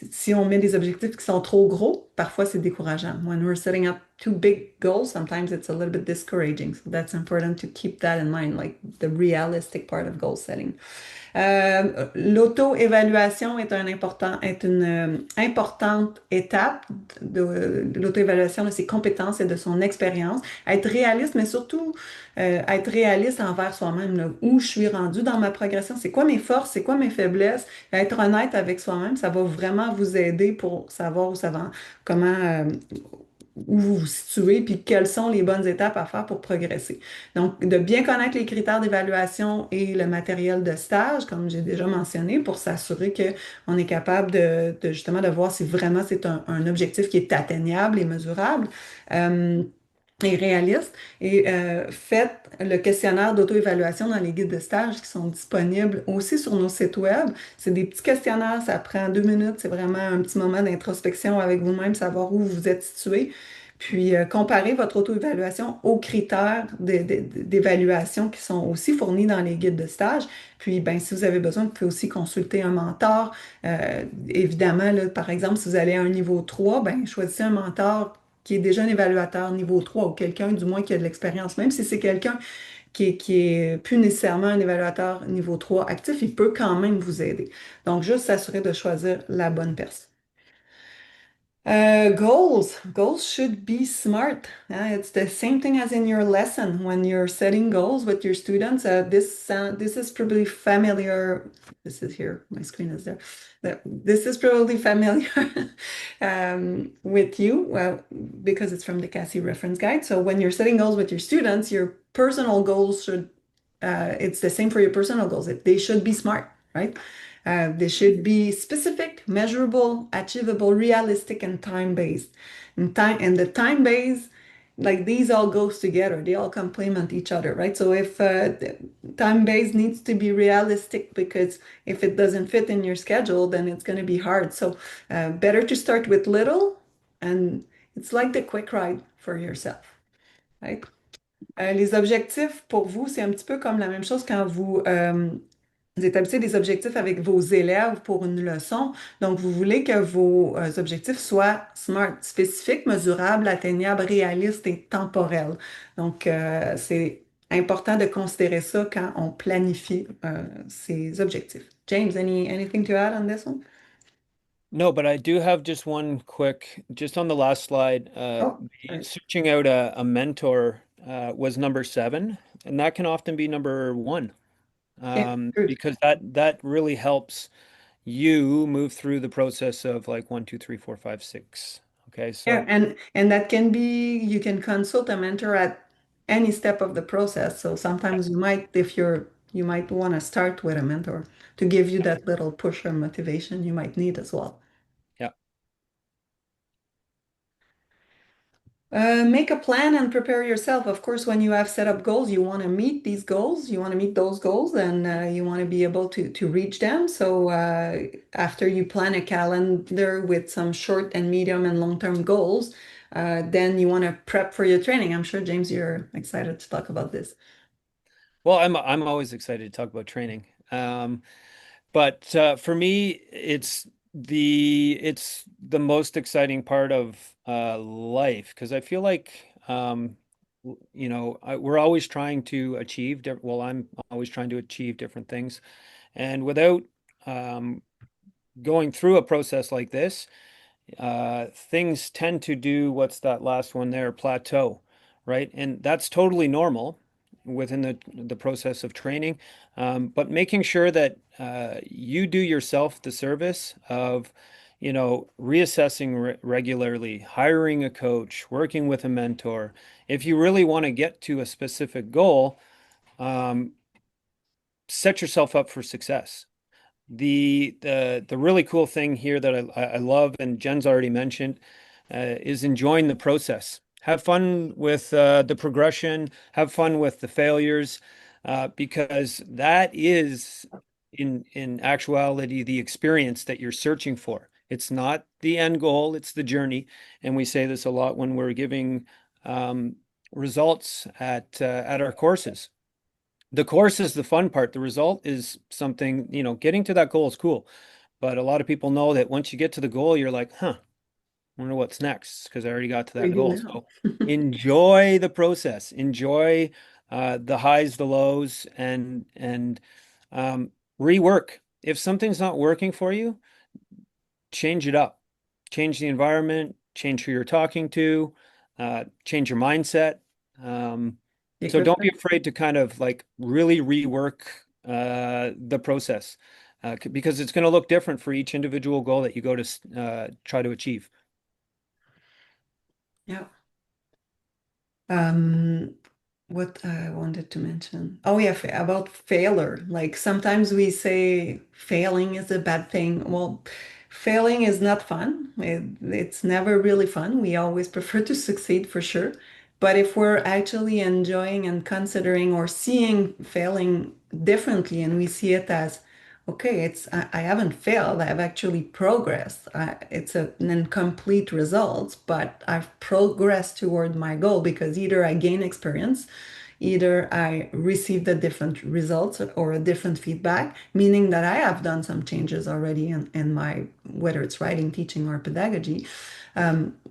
si on met des objectifs qui sont trop gros, parfois c'est décourageant. When we're setting up too big goals, sometimes it's a little bit discouraging. So that's important to keep that in mind, like the realistic part of goal setting. L'auto-évaluation est une importante étape de l'auto-évaluation de ses compétences et de son expérience. Être réaliste, mais surtout être réaliste envers soi-même. Là. Où je suis rendu dans ma progression, c'est quoi mes forces, c'est quoi mes faiblesses. Être honnête avec soi-même, ça va vraiment vous aider pour savoir où ça va, comment, où vous vous situez, puis quelles sont les bonnes étapes à faire pour progresser. Donc, de bien connaître les critères d'évaluation et le matériel de stage, comme j'ai déjà mentionné, pour s'assurer qu'on est capable justement de voir si vraiment c'est un objectif qui est atteignable et mesurable. Et réaliste. Et faites le questionnaire d'auto-évaluation dans les guides de stage qui sont disponibles aussi sur nos sites web. C'est des petits questionnaires, ça prend 2 minutes. C'est vraiment un petit moment d'introspection avec vous-même, savoir où vous êtes situé. Puis, comparez votre auto-évaluation aux critères d'évaluation qui sont aussi fournis dans les guides de stage. Puis, ben, si vous avez besoin, vous pouvez aussi consulter un mentor. Évidemment, là, par exemple, si vous allez à un niveau 3, ben, choisissez un mentor qui est déjà un évaluateur niveau 3 ou quelqu'un du moins qui a de l'expérience. Même si c'est quelqu'un qui est plus nécessairement un évaluateur niveau 3 actif, il peut quand même vous aider. Donc, juste s'assurer de choisir la bonne personne. Goals should be smart. It's the same thing as in your lesson when you're setting goals with your students. This is probably familiar. This is here. My screen is there. This is probably familiar with you because it's from the CASI reference guide. So when you're setting goals with your students, your personal goals it's the same for your personal goals. They should be smart, right? They should be specific, measurable, achievable, realistic, and time-based. And the time-based, like these all goes together. They all complement each other, right? So if time-based needs to be realistic because if it doesn't fit in your schedule, then it's going to be hard. So better to start with little, and it's like the quick ride for yourself, right? Les objectifs pour vous, c'est un petit peu comme la même chose quand vous établissez des objectifs avec vos élèves pour une leçon. Donc, vous voulez que vos objectifs soient smart, spécifiques, mesurables, atteignables, réalistes et temporels. Donc, c'est important de considérer ça quand on planifie ces objectifs. James, anything to add on this one? No, but I do have just one quick, just on the last slide, Oh, all right. searching out a mentor was number 7, and that can often be number 1, Yeah, good. because that really helps you move through the process of like 1, 2, 3, 4, 5, 6. Okay, Yeah, so and that can be, you can consult a mentor at any step of the process. So sometimes you might, if you're, you might want to start with a mentor to give you that little push or motivation you might need as well. yeah. Make a plan and prepare yourself. Of course, when you have set up goals, you want to meet these goals. You want to meet those goals, and you want to be able to reach them. So after you plan a calendar with some short and medium and long-term goals, then you want to prep for your training. I'm sure, James, you're excited to talk about this. Well, I'm always excited to talk about training. But for me, it's the most exciting part of life because I feel like we're always trying to achieve. Well, I'm always trying to achieve different things, and without um, going through a process like this, things tend to do what's that last one there, plateau, right? And that's totally normal within the process of training. But making sure that you do yourself the service of, reassessing regularly, hiring a coach, working with a mentor. If you really want to get to a specific goal, um, set yourself up for success. The really cool thing here that I love, and Jen's already mentioned, is enjoying the process. Have fun with the progression, have fun with the failures, because that is in actuality the experience that you're searching for. It's not the end goal, it's the journey. And we say this a lot when we're giving um, results at our courses. The course is the fun part. The result is something, getting to that goal is cool. But a lot of people know that once you get to the goal, you're like, huh, wonder what's next because I already got to What do that you do goal. now? So enjoy the process, enjoy the highs, the lows, and rework. If something's not working for you, change it up, change the environment, change who you're talking to, change your mindset. Um, so don't be Equipment. afraid to kind of like really rework the process because it's going to look different for each individual goal that you go to try to achieve. Yeah. Um, what I wanted to mention. Oh yeah, about failure. Like sometimes we say failing is a bad thing. Well, failing is not fun. It's never really fun. We always prefer to succeed for sure. But if we're actually enjoying and considering or seeing failing differently and we see it as, okay, I haven't failed, I've actually progressed. It's an incomplete result, but I've progressed toward my goal because either I gain experience, either I received a different results or a different feedback, meaning that I have done some changes already in my, whether it's writing, teaching, or pedagogy.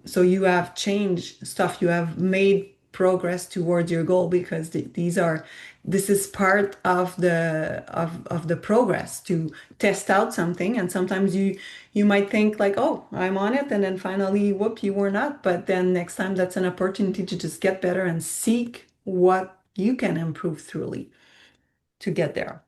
So you have changed stuff, you have made progress towards your goal because this is part of the progress to test out something. And sometimes you might think like, oh, I'm on it, and then finally, whoop, you were not. But then next time, that's an opportunity to just get better and seek what you can improve truly to get there.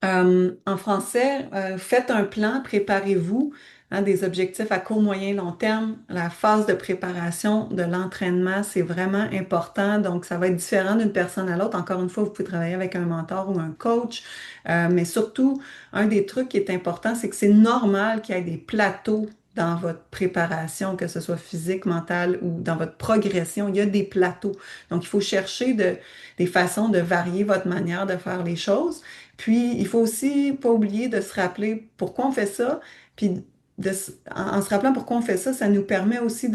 En français, faites un plan, préparez-vous, hein, des objectifs à court, moyen, long terme. La phase de préparation de l'entraînement, c'est vraiment important. Donc, ça va être différent d'une personne à l'autre. Encore une fois, vous pouvez travailler avec un mentor ou un coach. Mais surtout, un des trucs qui est important, c'est que c'est normal qu'il y ait des plateaux dans votre préparation, que ce soit physique, mentale ou dans votre progression. Il y a des plateaux. Donc, il faut chercher des façons de varier votre manière de faire les choses. Puis, il faut aussi pas oublier de se rappeler pourquoi on fait ça. Puis, en se rappelant pourquoi on fait ça, ça nous permet aussi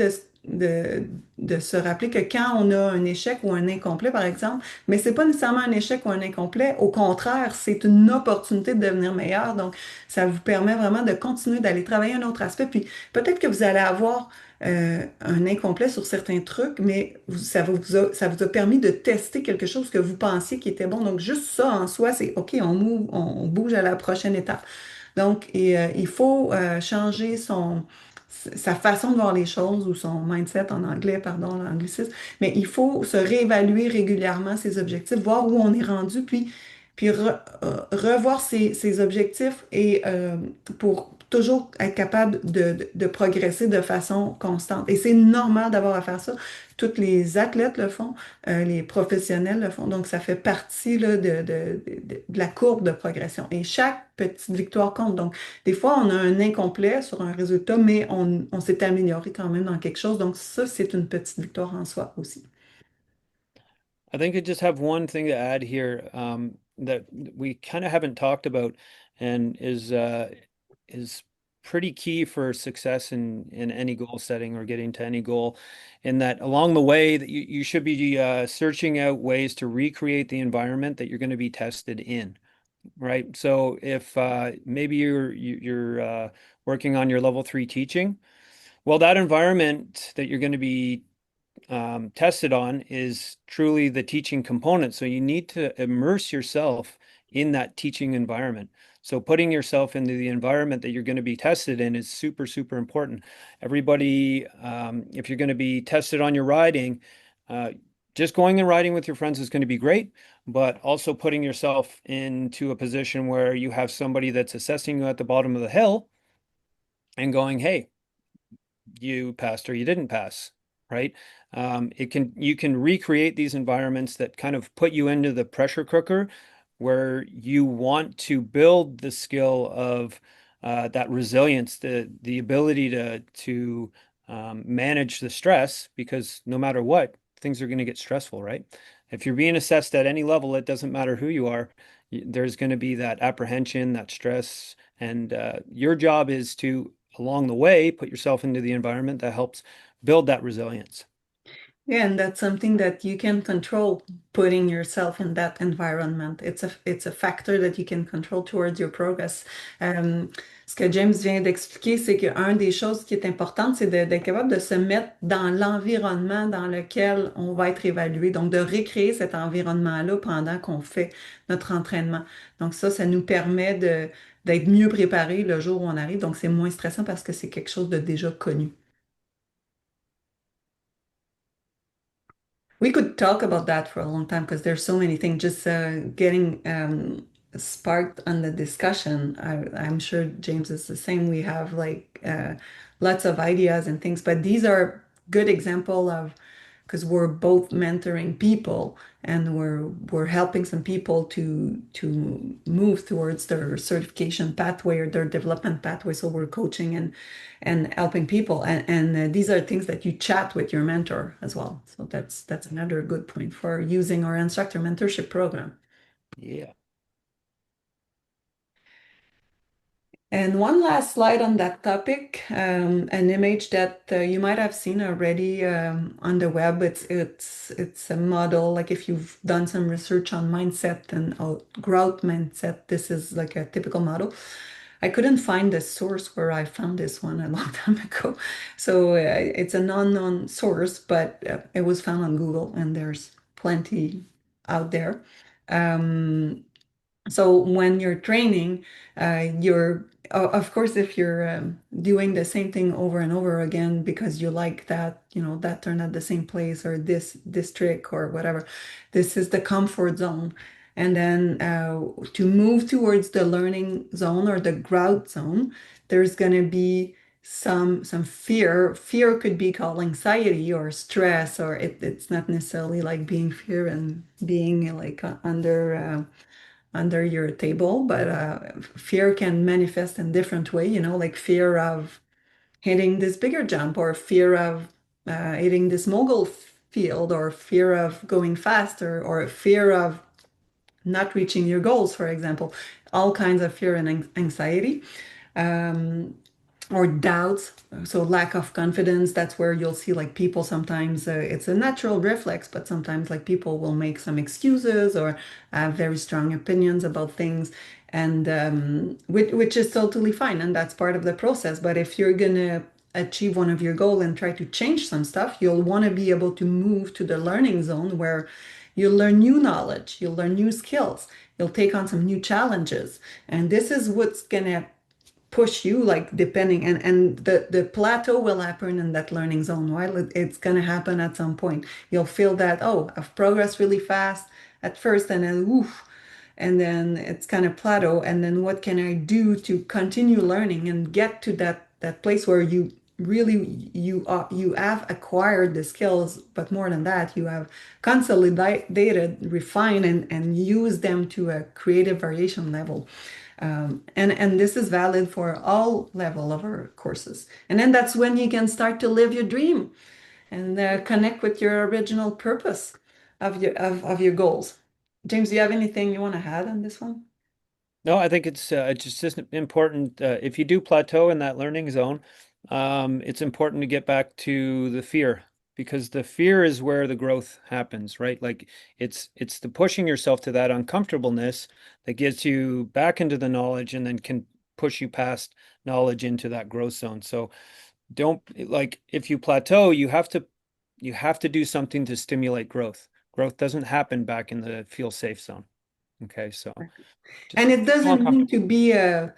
de se rappeler que quand on a un échec ou un incomplet, par exemple, mais c'est pas nécessairement un échec ou un incomplet. Au contraire, c'est une opportunité de devenir meilleur. Donc, ça vous permet vraiment de continuer d'aller travailler un autre aspect. Puis peut-être que vous allez avoir un incomplet sur certains trucs, mais ça vous a permis de tester quelque chose que vous pensiez qui était bon. Donc, juste ça en soi, c'est OK, on bouge à la prochaine étape. Donc, il faut changer sa façon de voir les choses ou son mindset en anglais, pardon, l'anglicisme, mais il faut se réévaluer régulièrement ses objectifs, voir où on est rendu, puis revoir ses objectifs et pour toujours être capable de progresser de façon constante. Et c'est normal d'avoir à faire ça. Tous les athlètes le font, les professionnels le font. Donc, ça fait partie là, de la courbe de progression. Et chaque petite victoire compte. Donc, des fois, on a un incomplet sur un résultat, mais on s'est amélioré quand même dans quelque chose. Donc, ça, c'est une petite victoire en soi aussi. I think I just have one thing to add here that we kind of haven't talked about and is pretty key for success in any goal setting or getting to any goal. In that along the way that you should be searching out ways to recreate the environment that you're going to be tested in, right? So if maybe you're working on your level 3 teaching, well, that environment that you're going to be tested on is truly the teaching component. So you need to immerse yourself in that teaching environment. So putting yourself into the environment that you're going to be tested in is super, super important. Everybody, if you're going to be tested on your riding, just going and riding with your friends is going to be great, but also putting yourself into a position where you have somebody that's assessing you at the bottom of the hill and going, hey, you passed or you didn't pass, right? You can recreate these environments that kind of put you into the pressure cooker where you want to build the skill of that resilience, the ability to manage the stress, because no matter what, things are going to get stressful, right? If you're being assessed at any level, it doesn't matter who you are, there's going to be that apprehension, that stress, and your job is to, along the way, put yourself into the environment that helps build that resilience. Yeah, and that's something that you can control, putting yourself in that environment. It's a factor that you can control towards your progress. Ce que James vient d'expliquer, c'est qu'une des choses qui est importante, c'est d'être capable de se mettre dans l'environnement dans lequel on va être évalué. Donc, de recréer cet environnement-là pendant qu'on fait notre entraînement. Donc, ça nous permet d'être mieux préparé le jour où on arrive. Donc, c'est moins stressant parce que c'est quelque chose de déjà connu. We could talk about that for a long time because there's so many things. Just getting sparked on the discussion. I'm sure James is the same. We have like lots of ideas and things, but these are good example of because we're both mentoring people and we're helping some people to move towards their certification pathway or their development pathway. So we're coaching and helping people, and these are things that you chat with your mentor as well. So that's another good point for using our instructor mentorship program. Yeah. And one last slide on that topic, an image that you might have seen already on the web. It's a model, like if you've done some research on mindset and growth mindset, this is like a typical model. I couldn't find the source where I found this one a long time ago. So it's an unknown source, but it was found on Google and there's plenty out there. So when you're training, of course, if you're doing the same thing over and over again because you like that, that turn at the same place or this trick or whatever, this is the comfort zone. And then to move towards the learning zone or the growth zone, there's going to be some fear. Fear could be called anxiety or stress, or it's not necessarily like being fear and being like under your table, but fear can manifest in different way, like fear of hitting this bigger jump or fear of hitting this mogul field or fear of going faster or fear of not reaching your goals, for example, all kinds of fear and anxiety. Um, or doubts, so lack of confidence. That's where you'll see like people sometimes, it's a natural reflex, but sometimes like people will make some excuses or have very strong opinions about things, and which is totally fine, and that's part of the process. But if you're gonna achieve one of your goals and try to change some stuff, you'll want to be able to move to the learning zone where you'll learn new knowledge, you'll learn new skills, you'll take on some new challenges, and this is what's gonna push you, like depending, and the plateau will happen in that learning zone, right? It's going to happen at some point. You'll feel that, oh, I've progressed really fast at first, and then oof, and then it's kind of plateau, and then what can I do to continue learning and get to that place where you really you have acquired the skills, but more than that, you have consolidated, refined, and use them to a creative variation level. And this is valid for all level of our courses. And then that's when you can start to live your dream and connect with your original purpose of your goals. James, do you have anything you want to add on this one? No, I think it's just important. If you do plateau in that learning zone, it's important to get back to the fear because the fear is where the growth happens, right? Like it's the pushing yourself to that uncomfortableness that gets you back into the knowledge and then can push you past knowledge into that growth zone. So don't like if you plateau, you have to do something to stimulate growth. Growth doesn't happen back in the feel safe zone. Okay, so just And it feel doesn't mean uncomfortable.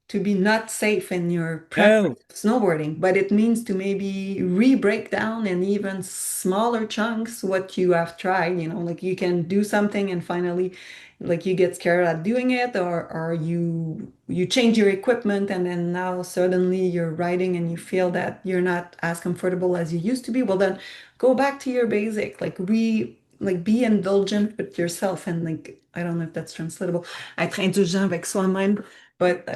to be not safe in your practice No. of snowboarding, but it means to maybe re-break down in even smaller chunks what you have tried. Like you can do something and finally, like you get scared at doing it, or you change your equipment and then now suddenly you're riding and you feel that you're not as comfortable as you used to be. Well, then go back to your basic, like be indulgent with yourself, and like I don't know if that's translatable, être indulgent avec soi-même. But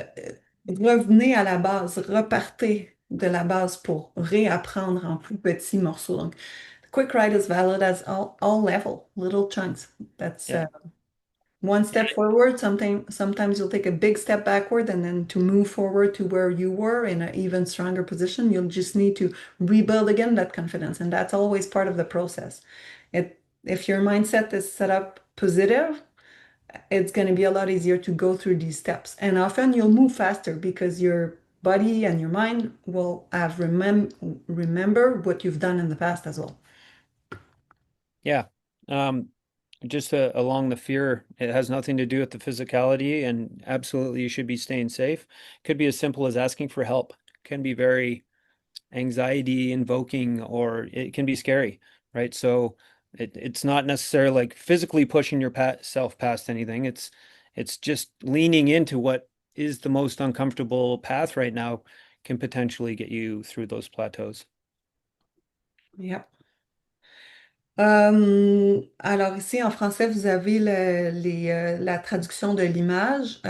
revenez à la base, repartez de la base pour réapprendre en plus petits morceaux. Donc, quick ride is valid as all level, little chunks. That's Yeah. one step forward. Sometimes you'll take a big step backward, and then to move forward to where you were in an even stronger position, you'll just need to rebuild again that confidence, and that's always part of the process. If your mindset is set up positive, it's going to be a lot easier to go through these steps. And often you'll move faster because your body and your mind will have remember what you've done in the past as well. Yeah. Um, just along the fear, it has nothing to do with the physicality, and absolutely you should be staying safe. Could be as simple as asking for help. Can be very anxiety invoking, or it can be scary, right? So it's not necessarily like physically pushing yourself past anything. It's just leaning into what is the most uncomfortable path right now can potentially get you through those plateaus. Yep. Alors ici en français, vous avez la traduction de l'image.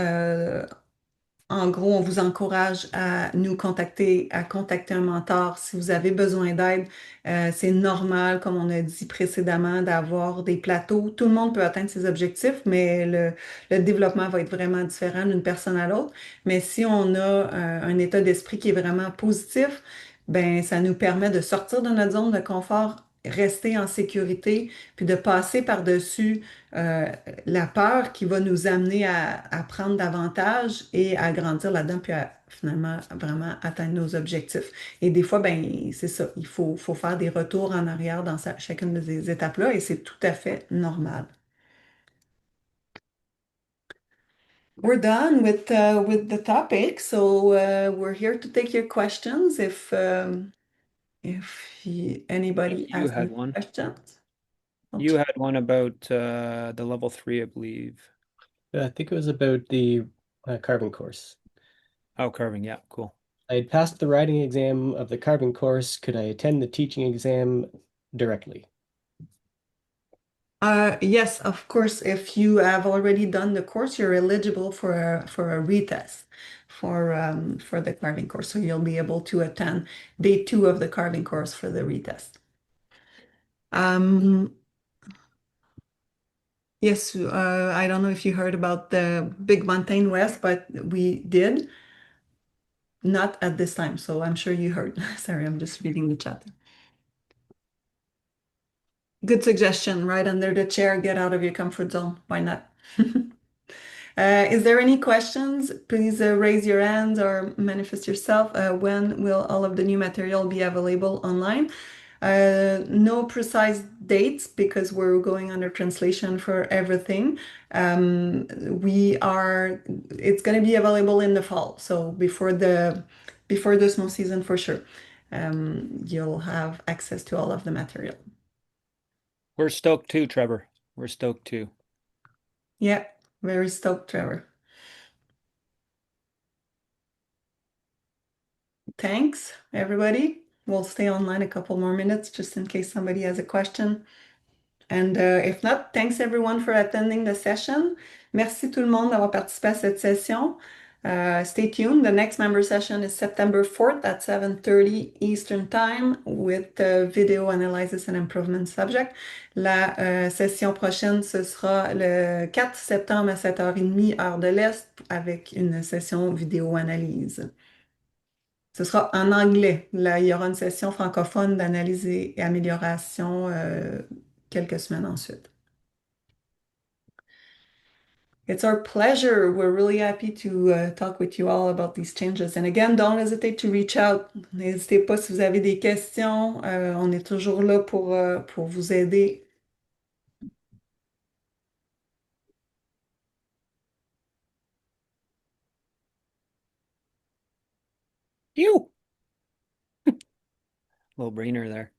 En gros, on vous encourage à nous contacter, à contacter un mentor si vous avez besoin d'aide. C'est normal, comme on a dit précédemment, d'avoir des plateaux. Tout le monde peut atteindre ses objectifs, mais le développement va être vraiment différent d'une personne à l'autre. Mais si on a un état d'esprit qui est vraiment positif, ben ça nous permet de sortir de notre zone de confort, rester en sécurité, puis de passer par-dessus euh, la peur qui va nous amener à prendre davantage et à grandir là-dedans, puis à finalement vraiment atteindre nos objectifs. Et des fois, ben, c'est ça, il faut faire des retours en arrière dans chacune de ces étapes-là, et c'est tout à fait normal. We're done with the topic, so we're here to take your questions if anybody You has had any one. questions. You had one about the level 3, I believe. I think it was about the carbon course. Oh, carving. Yeah, cool. I had passed the writing exam of the carbon course. Could I attend the teaching exam directly? Yes, of course. If you have already done the course, you're eligible for a retest for the carving course. So you'll be able to attend day 2 of the carving course for the retest. Um, yes, I don't know if you heard about the Big Mountain West, but we did. not at this time. So I'm sure you heard. Sorry, I'm just reading the chat. Good suggestion, right under the chair, get out of your comfort zone. Why not? Is there any questions? Please raise your hands or manifest yourself. When will all of the new material be available online? No precise dates because we're going under translation for everything. It's going to be available in the fall, so before the snow season for sure. You'll have access to all of the material. We're stoked too, Trevor. We're stoked too. Yeah, very stoked, Trevor. Thanks, everybody. We'll stay online a couple more minutes just in case somebody has a question. And if not, thanks everyone for attending the session. Merci tout le monde d'avoir participé à cette session. Stay tuned. The next member session is September 4th at 7:30 Eastern Time with the video analysis and improvement subject. La session prochaine, ce sera le 4 septembre à 7h30 heure de l'Est avec une session vidéo analyse. Ce sera en anglais. Là, il y aura une session francophone d'analyse et amélioration quelques semaines ensuite. It's our pleasure. We're really happy to talk with you all about these changes. And again, don't hesitate to reach out. N'hésitez pas si vous avez des questions. On est toujours là pour vous aider. You. Little brainer there.